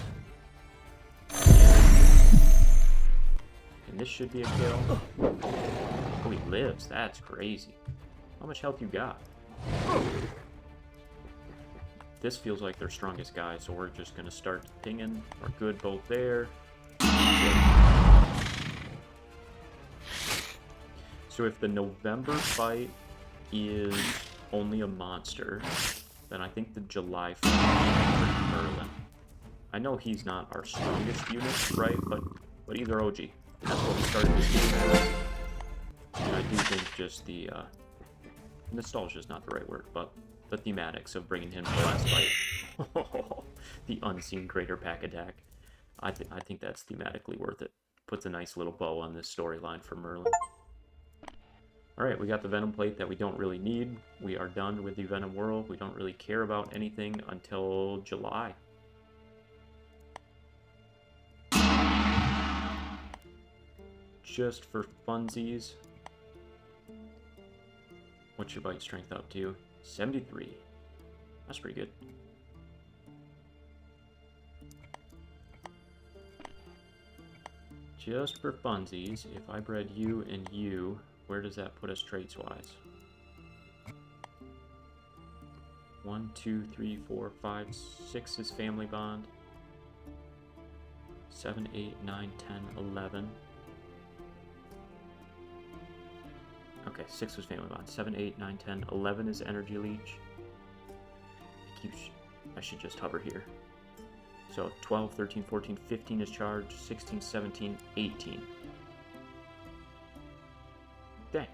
And this should be a kill. Oh, he lives. That's crazy. How much health you got? This feels like their strongest guy, so we're just going to start pinging. We're good both there. So if the November fight is only a monster, then I think the July fight is Merlin. I know he's not our strongest unit, right? But either OG. That's what we started this game as. And I do think just the nostalgia is not the right word, but the thematics of bringing him to the last fight. The unseen greater pack attack. I think that's thematically worth it. Puts a nice little bow on this storyline for Merlin. Alright, we got the Venom plate that we don't really need. We are done with the Venom world. We don't really care about anything until July. Just for funsies. What's your bite strength up to? 73. That's pretty good. Just for funsies, if I bred you and you, where does that put us traits-wise? 1, 2, 3, 4, 5, 6 is family bond. 7, 8, 9, 10, 11. Okay, 6 was family bond. 7, 8, 9, 10, 11 is energy leech. I should just hover here. So 12, 13, 14, 15 is charge, 16, 17, 18. Dang.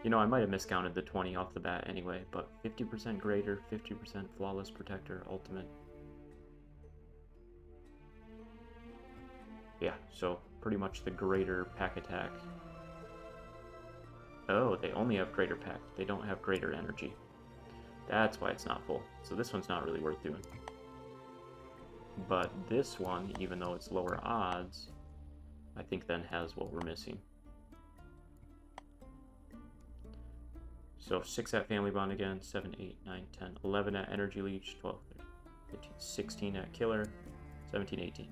You know, I might have miscounted the 20 off the bat anyway, but 50% greater, 50% flawless protector, ultimate. Yeah, so pretty much the greater pack attack. Oh, they only have greater pack. They don't have greater energy. That's why it's not full. So this one's not really worth doing. But this one, even though it's lower odds, I think then has what we're missing. So 6 at family bond again, 7, 8, 9, 10, 11 at energy leech, 12, 13, 15, 16 at killer, 17, 18.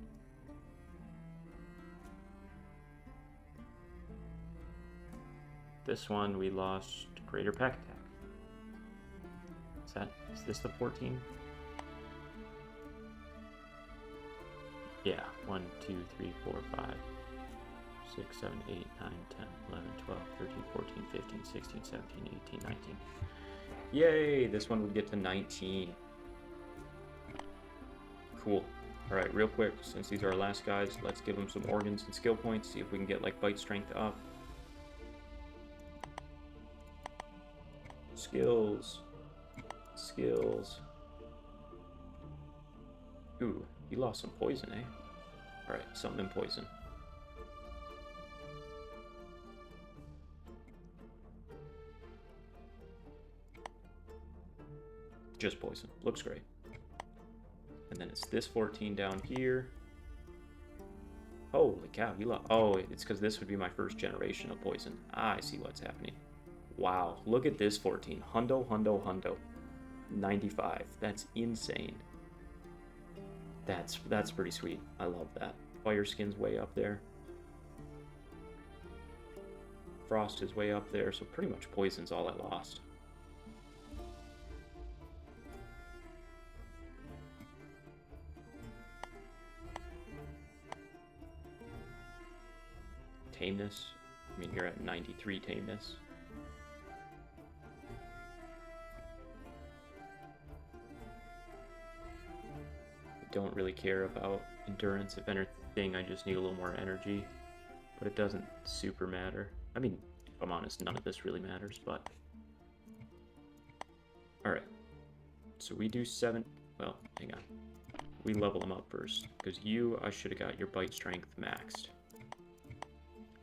This one we lost greater pack attack. Is this the 14? Yeah, 1, 2, 3, 4, 5, 6, 7, 8, 9, 10, 11, 12, 13, 14, 15, 16, 17, 18, 19. Yay! This one would get to 19. Cool. Alright, real quick, since these are our last guys, let's give them some organs and skill points, see if we can get, like, bite strength up. Skills. Skills. Ooh, you lost some poison, eh? Alright, something in poison. Just poison. Looks great. And then it's this 14 down here. Holy cow, you lost. Oh, it's because this would be my first generation of poison. Ah, I see what's happening. Wow, look at this 14. Hundo, hundo, hundo. 95. That's insane. That's pretty sweet. I love that. Fire skin's way up there. Frost is way up there, so pretty much poison's all I lost. Tameness. I mean, you're at 93 tameness. Don't really care about endurance. If anything, I just need a little more energy, but it doesn't super matter. I mean, if I'm honest, none of this really matters, but all right, so we do 7. Well, hang on, we level them up first, because I should have got your bite strength maxed.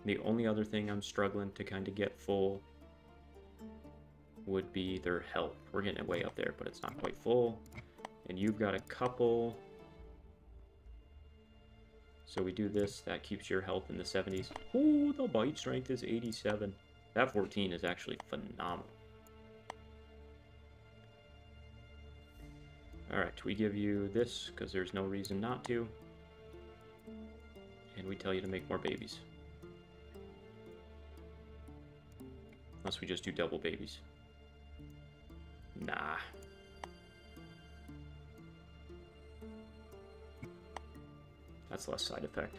The only other thing I'm struggling to kind of get full would be their health. We're getting it way up there, but it's not quite full. And you've got a couple. So we do this, that keeps your health in the 70s. Ooh, the bite strength is 87. That 14 is actually phenomenal. Alright, we give you this, because there's no reason not to. And we tell you to make more babies. Unless we just do double babies. Nah. That's less side effect.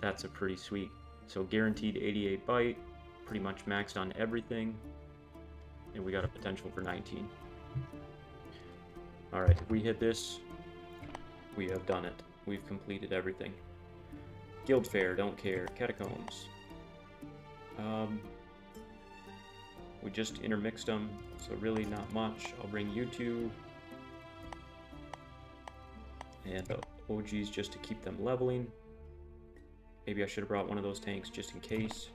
That's a pretty sweet. So guaranteed 88 bite, pretty much maxed on everything. And we got a potential for 19. Alright, if we hit this, we have done it. We've completed everything. Guild Fair, don't care. Catacombs. We just intermixed them, so really not much. I'll bring you two. And the OGs just to keep them leveling. Maybe I should have brought one of those tanks just in case.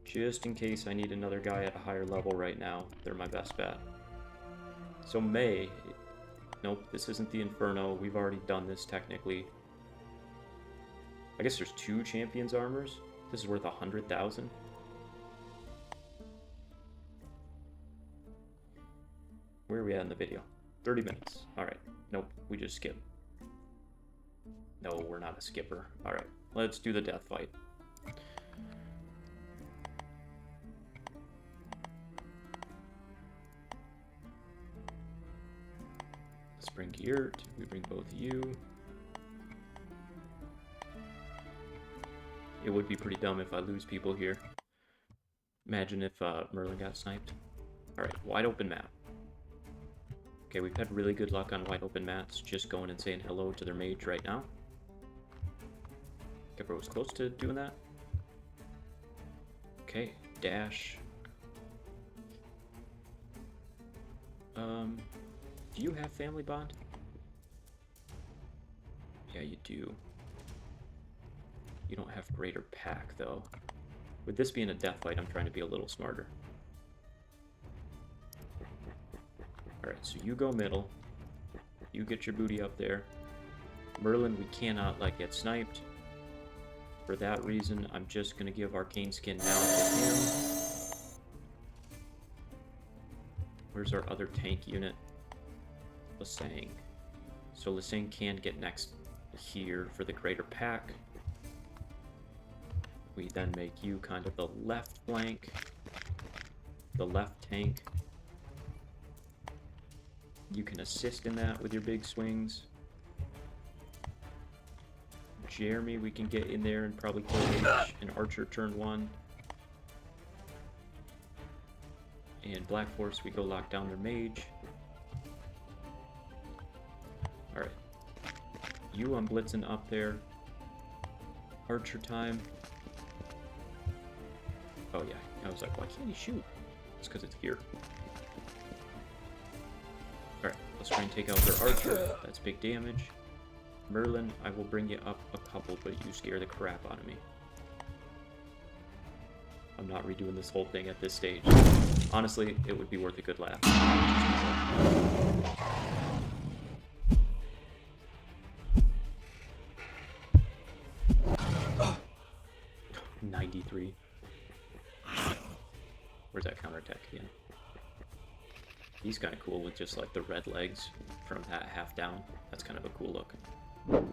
Just in case I need another guy at a higher level right now. They're my best bet. So May. Nope, this isn't the Inferno. We've already done this technically. I guess there's 2 champions armors. This is worth 100,000. Where are we at in the video? 30 minutes. Alright. Nope, we just skip. No, we're not a skipper. Alright, let's do the death fight. Let's bring Geert. We bring both of you. It would be pretty dumb if I lose people here. Imagine if Merlin got sniped. Alright, wide open map. Okay, we've had really good luck on wide open mats, just going and saying hello to their mage right now. Kepper was close to doing that. Okay, dash. Do you have family bond? Yeah, you do. You don't have greater pack, though. With this being a death fight, I'm trying to be a little smarter. Alright, so you go middle. You get your booty up there. Merlin, we cannot let get sniped. For that reason, I'm just going to give Arcane Skin now to him. Where's our other tank unit? Lasang. So Lasang can get next here for the greater pack. We then make you kind of the left flank, the left tank. You can assist in that with your big swings. Jeremy, we can get in there and probably kill Mage and Archer turn 1. And Black Force, we go lock down their Mage. Alright. You, I'm blitzing up there. Archer time. Oh yeah, I was like, why can't he shoot? It's because it's here. Let's try and take out their archer. That's big damage. Merlin, I will bring you up a couple, but you scare the crap out of me. I'm not redoing this whole thing at this stage. Honestly, it would be worth a good laugh. 93. Where's that counterattack again? He's kind of cool with just like the red legs from that half down. That's kind of a cool look. With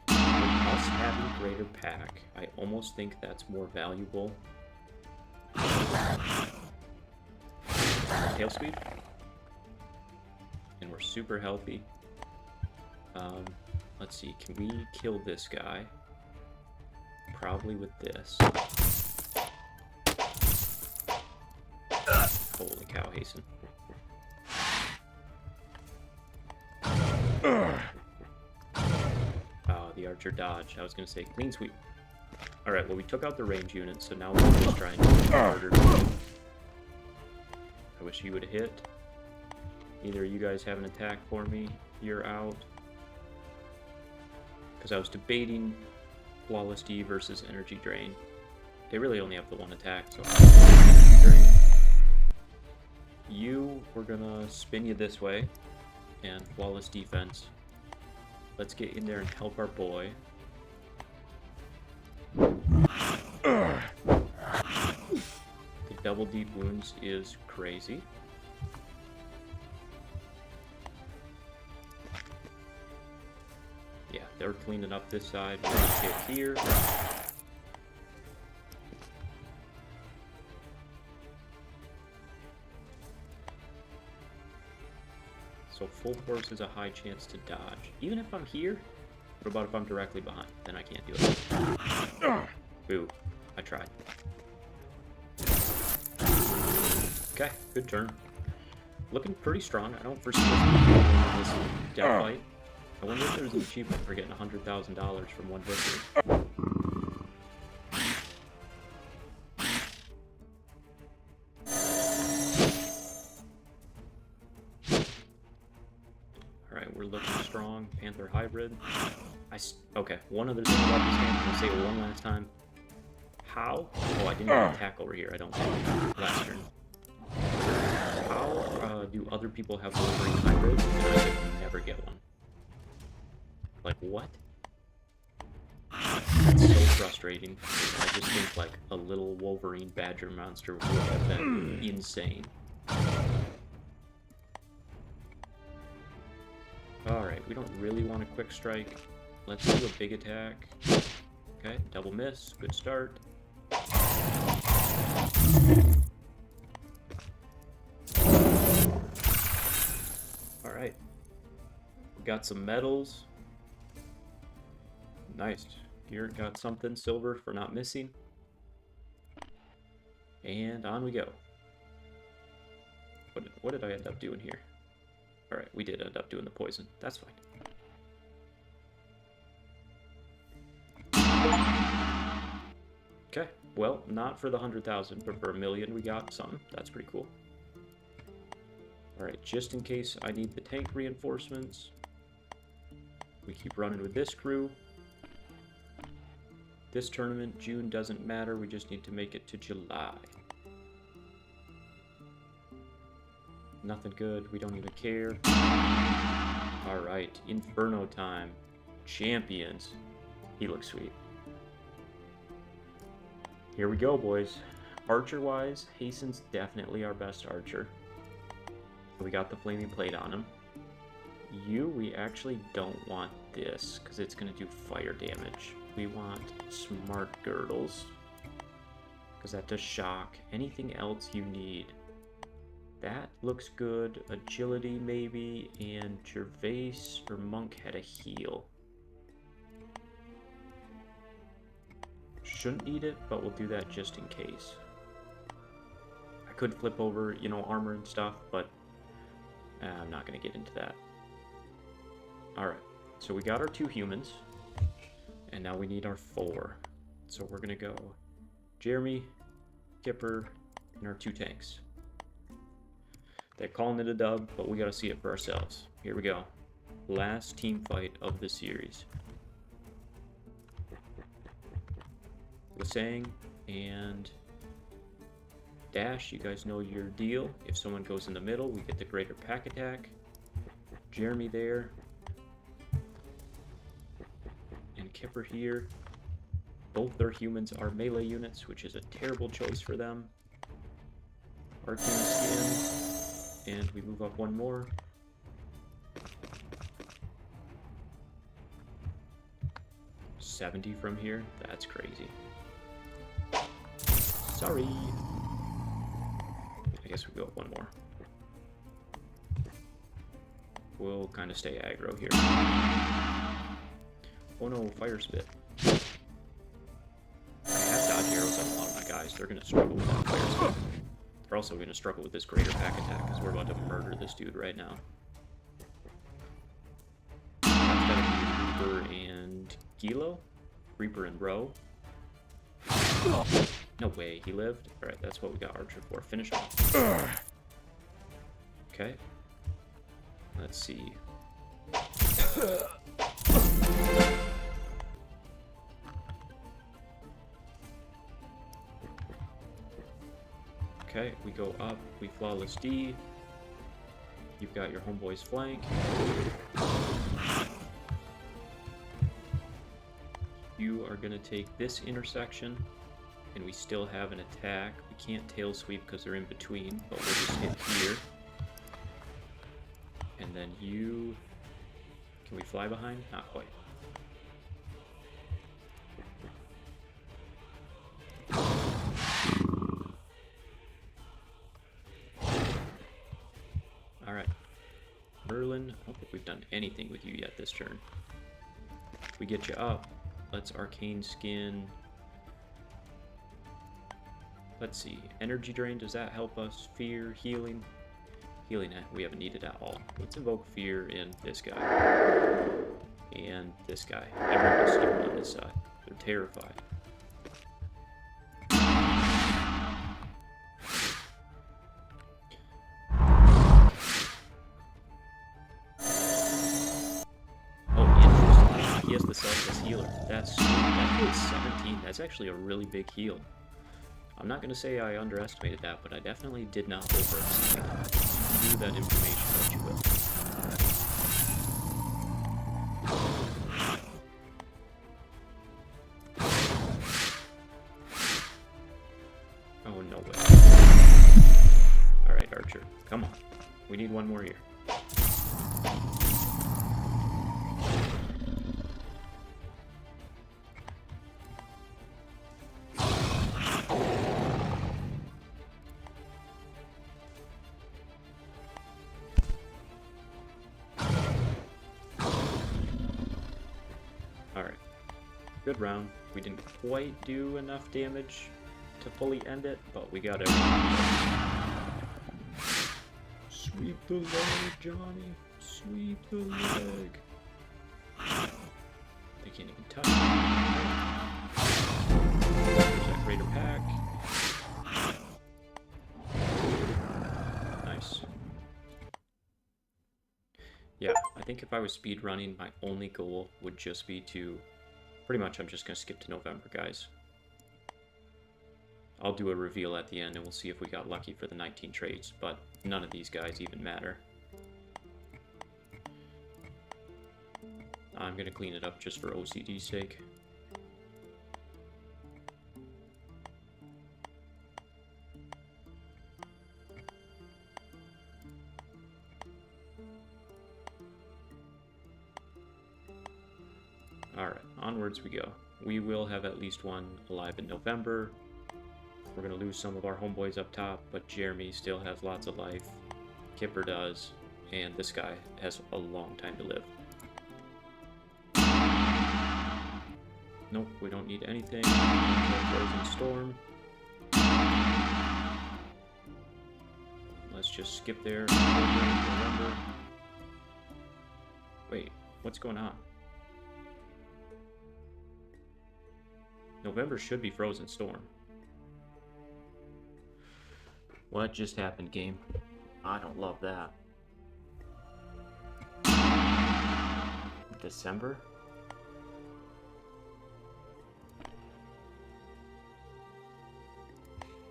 us having greater pack, I almost think that's more valuable. Tail speed. And we're super healthy. Let's see, can we kill this guy? Probably with this. Holy cow, hasten. The archer dodge. I was going to say clean sweep. Alright, well we took out the range unit, so now we're just trying to do harder. I wish you would have hit. Either you guys have an attack for me, you're out. Because I was debating Flawless D versus Energy Drain. They really only have the one attack, so Energy Drain. We're gonna spin you this way, and Flawless Defense. Let's get in there and help our boy. The double deep wounds is crazy. Yeah, they're cleaning up this side. We're gonna hit here. So full force is a high chance to dodge. Even if I'm here, what about if I'm directly behind? Then I can't do it. Boo. I tried. Okay, good turn. Looking pretty strong. I don't foresee this death fight. I wonder if there's an achievement for getting $100,000 from one victory. Alright, we're looking strong. Panther hybrid. Okay, one other thing about this game. I'm going to say it one last time. How? Oh, I didn't even attack over here, I don't think. Last turn. How do other people have Wolverine hybrids and I could never get one? Like, what? That's so frustrating. I just think, like, a little Wolverine Badger monster would have been insane. Alright, we don't really want a quick strike. Let's do a big attack. Okay, double miss. Good start. Alright. We got some medals. Nice. Garrett got something silver for not missing. And on we go. What did I end up doing here? Alright, we did end up doing the poison. That's fine. Okay, well, not for the 100,000, but for $1 million we got something. That's pretty cool. Alright, just in case I need the tank reinforcements, we keep running with this crew. This tournament, June doesn't matter, we just need to make it to July. Nothing good, we don't even care. Alright, Inferno time. Champions. He looks sweet. Here we go, boys. Archer-wise, Hasten's definitely our best archer. We got the flaming plate on him. We actually don't want this, because it's going to do fire damage. We want smart girdles, because that does shock. Anything else you need? That looks good. Agility, maybe, and Gervais or Monk had a heal. Shouldn't need it, but we'll do that just in case. I could flip over, you know, armor and stuff, but I'm not going to get into that. Alright, so we got our 2 humans, and now we need our 4. So we're going to go Jeremy, Kipper, and our 2 tanks. They're calling it a dub, but we gotta see it for ourselves. Here we go. Last team fight of the series. Lasang and Dash, you guys know your deal. If someone goes in the middle, we get the greater pack attack. Jeremy there. And Kipper here. Both their humans are melee units, which is a terrible choice for them. Arcane Skin. And we move up one more. $70 from here? That's crazy. Sorry. I guess we go up one more. We'll kind of stay aggro here. Oh no, Fire Spit. I have dodge arrows on a lot of my guys. They're going to struggle with that Fire Spit. They're also going to struggle with this greater pack attack because we're about to murder this dude right now. That's got to be Reaper and Gilo. Reaper and Row. No way, he lived? Alright, that's what we got Archer for. Finish him. Okay. Let's see. Okay, we go up, we flawless D. You've got your homeboy's flank. You are gonna take this intersection, and we still have an attack. We can't tail sweep because they're in between, but we'll just hit here. And then you... Can we fly behind? Not quite. Alright. Merlin, I don't think we've done anything with you yet this turn. We get you up. Let's Arcane Skin. Let's see. Energy Drain, does that help us? Fear, Healing. Healing, we haven't needed at all. Let's invoke Fear in this guy. And this guy. Everyone's scared on this side. They're terrified. He has the selfless healer. That heals 17. That's actually a really big heal. I'm not going to say I underestimated that, but I definitely did not overestimate it. View that information what you will. Oh, no way. Alright, Archer. Come on. We need one more here. Alright, good round. We didn't quite do enough damage to fully end it, but we got everything. Sweep the leg, Johnny. Sweep the leg. They can't even touch it. There's that greater pack. Nice. Yeah, I think if I was speed running, my only goal would just be to... Pretty much, I'm just going to skip to November, guys. I'll do a reveal at the end, and we'll see if we got lucky for the 19 trades, but none of these guys even matter. I'm going to clean it up just for OCD's sake. Alright, onwards we go. We will have at least one alive in November. We're going to lose some of our homeboys up top, but Jeremy still has lots of life. Kipper does, and this guy has a long time to live. Nope, we don't need anything. Frozen Storm. Let's just skip there. November. Wait, what's going on? November should be Frozen Storm. What just happened, game? I don't love that. December?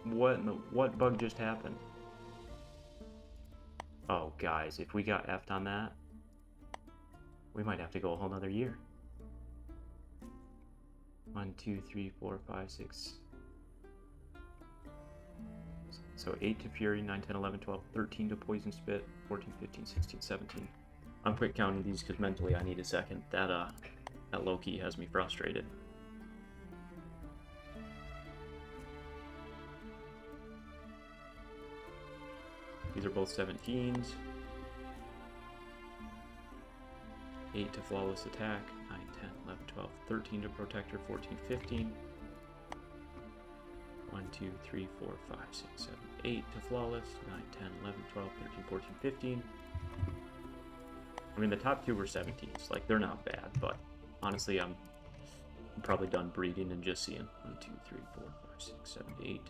What bug just happened? Oh, guys, if we got F'd on that, we might have to go a whole nother year. 1, 2, 3, 4, 5, 6. So 8 to Fury, 9, 10, 11, 12, 13 to Poison Spit, 14, 15, 16, 17. I'm quick counting these because mentally I need a second. That low-key has me frustrated. These are both 17s. 8 to Flawless Attack, 9, 10, 11, 12, 13 to Protector, 14, 15. 1, 2, 3, 4, 5, 6, 7, 8 to Flawless, 9, 10, 11, 12, 13, 14, 15. I mean, the top two were 17s. Like, they're not bad, but honestly, I'm probably done breeding and just seeing 1, 2, 3, 4, 5, 6, 7, 8,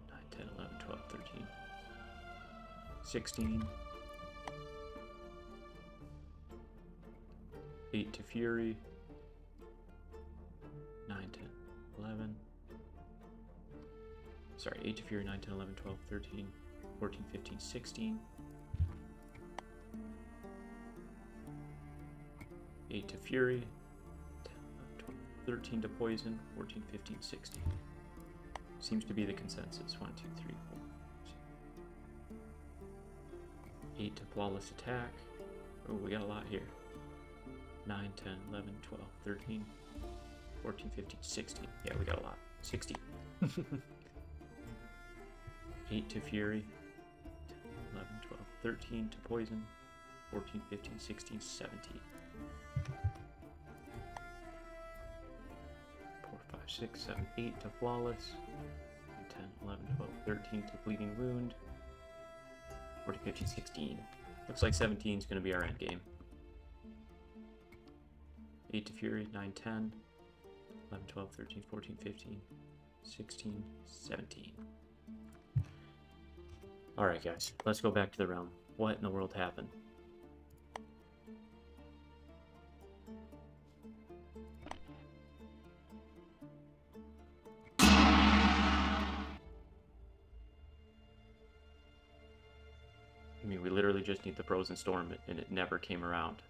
9, 10, 11, 12, 13, 16, 8 to Fury, 9, 10, 11. Sorry, 8 to Fury, 9, 10, 11, 12, 13, 14, 15, 16. 8 to Fury, 10, 11, 12, 13 to Poison, 14, 15, 16. Seems to be the consensus. 1, 2, 3, 4, 6. 8 to Flawless Attack. Oh, we got a lot here. 9, 10, 11, 12, 13, 14, 15, 16. Yeah, we got a lot. 16. 8 to Fury, 10, 11, 12, 13 to Poison, 14, 15, 16, 17. 4, 5, 6, 7, 8 to Flawless, 10, 11, 12, 13 to Bleeding Wound, 14, 15, 16. Looks like 17 is going to be our end game. 8 to Fury, 9, 10, 11, 12, 13, 14, 15, 16, 17. Alright guys, let's go back to the realm. What in the world happened? I mean, we literally just need the Frozen Storm and it never came around.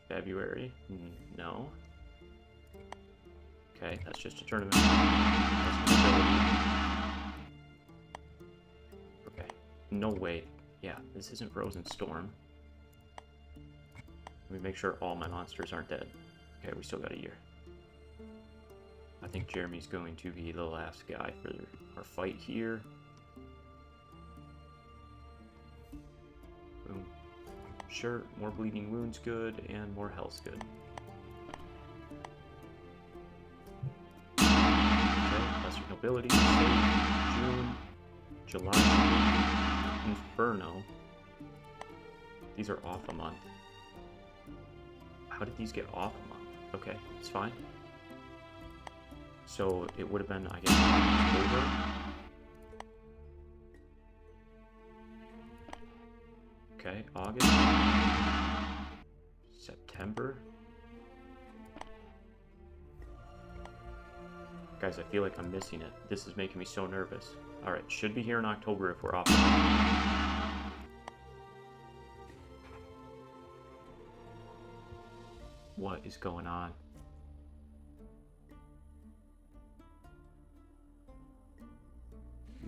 February? No. Okay, that's just a tournament. Okay, no way. Yeah, this isn't Frozen Storm. Let me make sure all my monsters aren't dead. Okay, we still got a year. I think Jeremy's going to be the last guy for our fight here. Boom. Sure, more Bleeding Wounds good, and more health's good. Okay, Lesser Nobility, June, July, Inferno. These are off a month. How did these get off a month? Okay, it's fine. So it would have been, I guess, October. Okay, August. September. Guys, I feel like I'm missing it. This is making me so nervous. Alright, should be here in October if we're off. What is going on?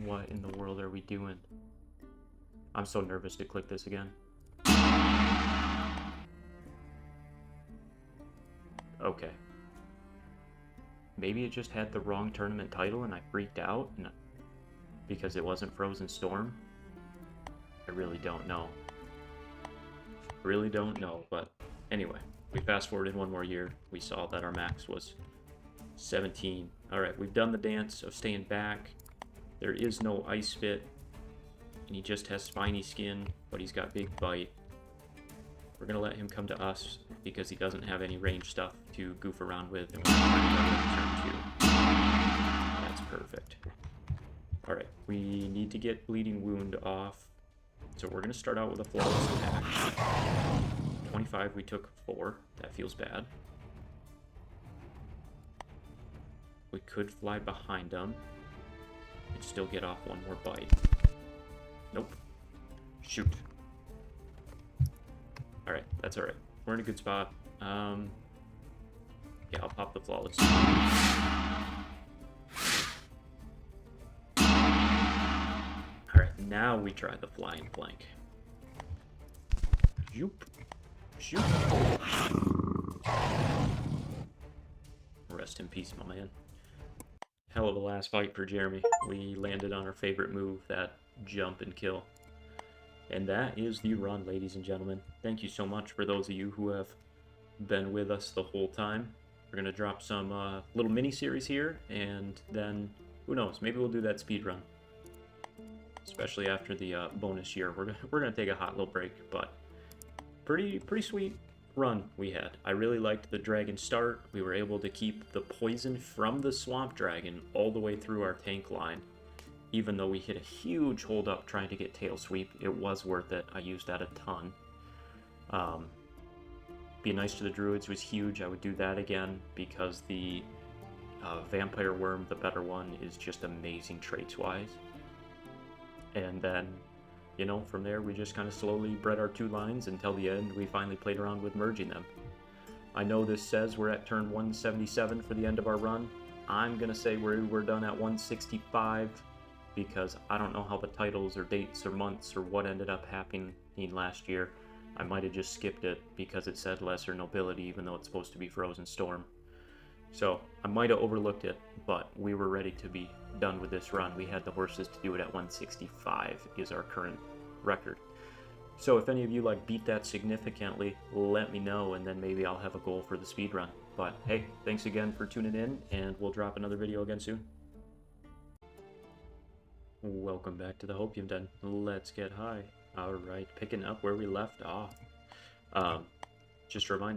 What in the world are we doing? I'm so nervous to click this again. Okay. Maybe it just had the wrong tournament title and I freaked out because it wasn't Frozen Storm. I really don't know. Really don't know, but anyway, we fast forwarded one more year. We saw that our max was 17. Alright, we've done the dance of staying back. There is no Ice Spit, and he just has spiny skin, but he's got big bite. We're gonna let him come to us because he doesn't have any range stuff to goof around with, and we're gonna turn 2. That's Perfect. Alright, we need to get Bleeding Wound off. So we're going to start out with a flawless attack. 25, we took 4. That feels bad. We could fly behind them and still get off one more bite. Nope. Shoot. Alright, that's alright. We're in a good spot. Yeah, I'll pop the flawless. Alright, now we try the flying flank. Shoot. Shoot. Rest in peace, my man. Hell of a last fight for Jeremy. We landed on our favorite move, that jump and kill. And that is the run, ladies and gentlemen. Thank you so much for those of you who have been with us the whole time. We're going to drop some little mini-series here, and then, who knows, maybe we'll do that speed run. Especially after the bonus year. We're going to take a hot little break, but pretty sweet run we had. I really liked the dragon start. We were able to keep the poison from the swamp dragon all the way through our tank line. Even though we hit a huge hold up trying to get tail sweep, it was worth it. I used that a ton. Be nice to the druids was huge. I would do that again because the vampire worm, the better one, is just amazing traits wise. And then, you know, from there we just kind of slowly bred our 2 lines until the end we finally played around with merging them. I know this says we're at turn 177 for the end of our run. I'm gonna say we're done at 165 because I don't know how the titles or dates or months or what ended up happening last year. I might have just skipped it because it said lesser nobility even though it's supposed to be Frozen Storm. So I might have overlooked it, but we were ready to be done with this run. We had the horses to do it at 165 is our current record. So if any of you beat that significantly, let me know and then maybe I'll have a goal for the speed run. But hey, thanks again for tuning in and we'll drop another video again soon. Welcome back to the Hopium Den. Let's get high. Alright, picking up where we left off. Just a reminder.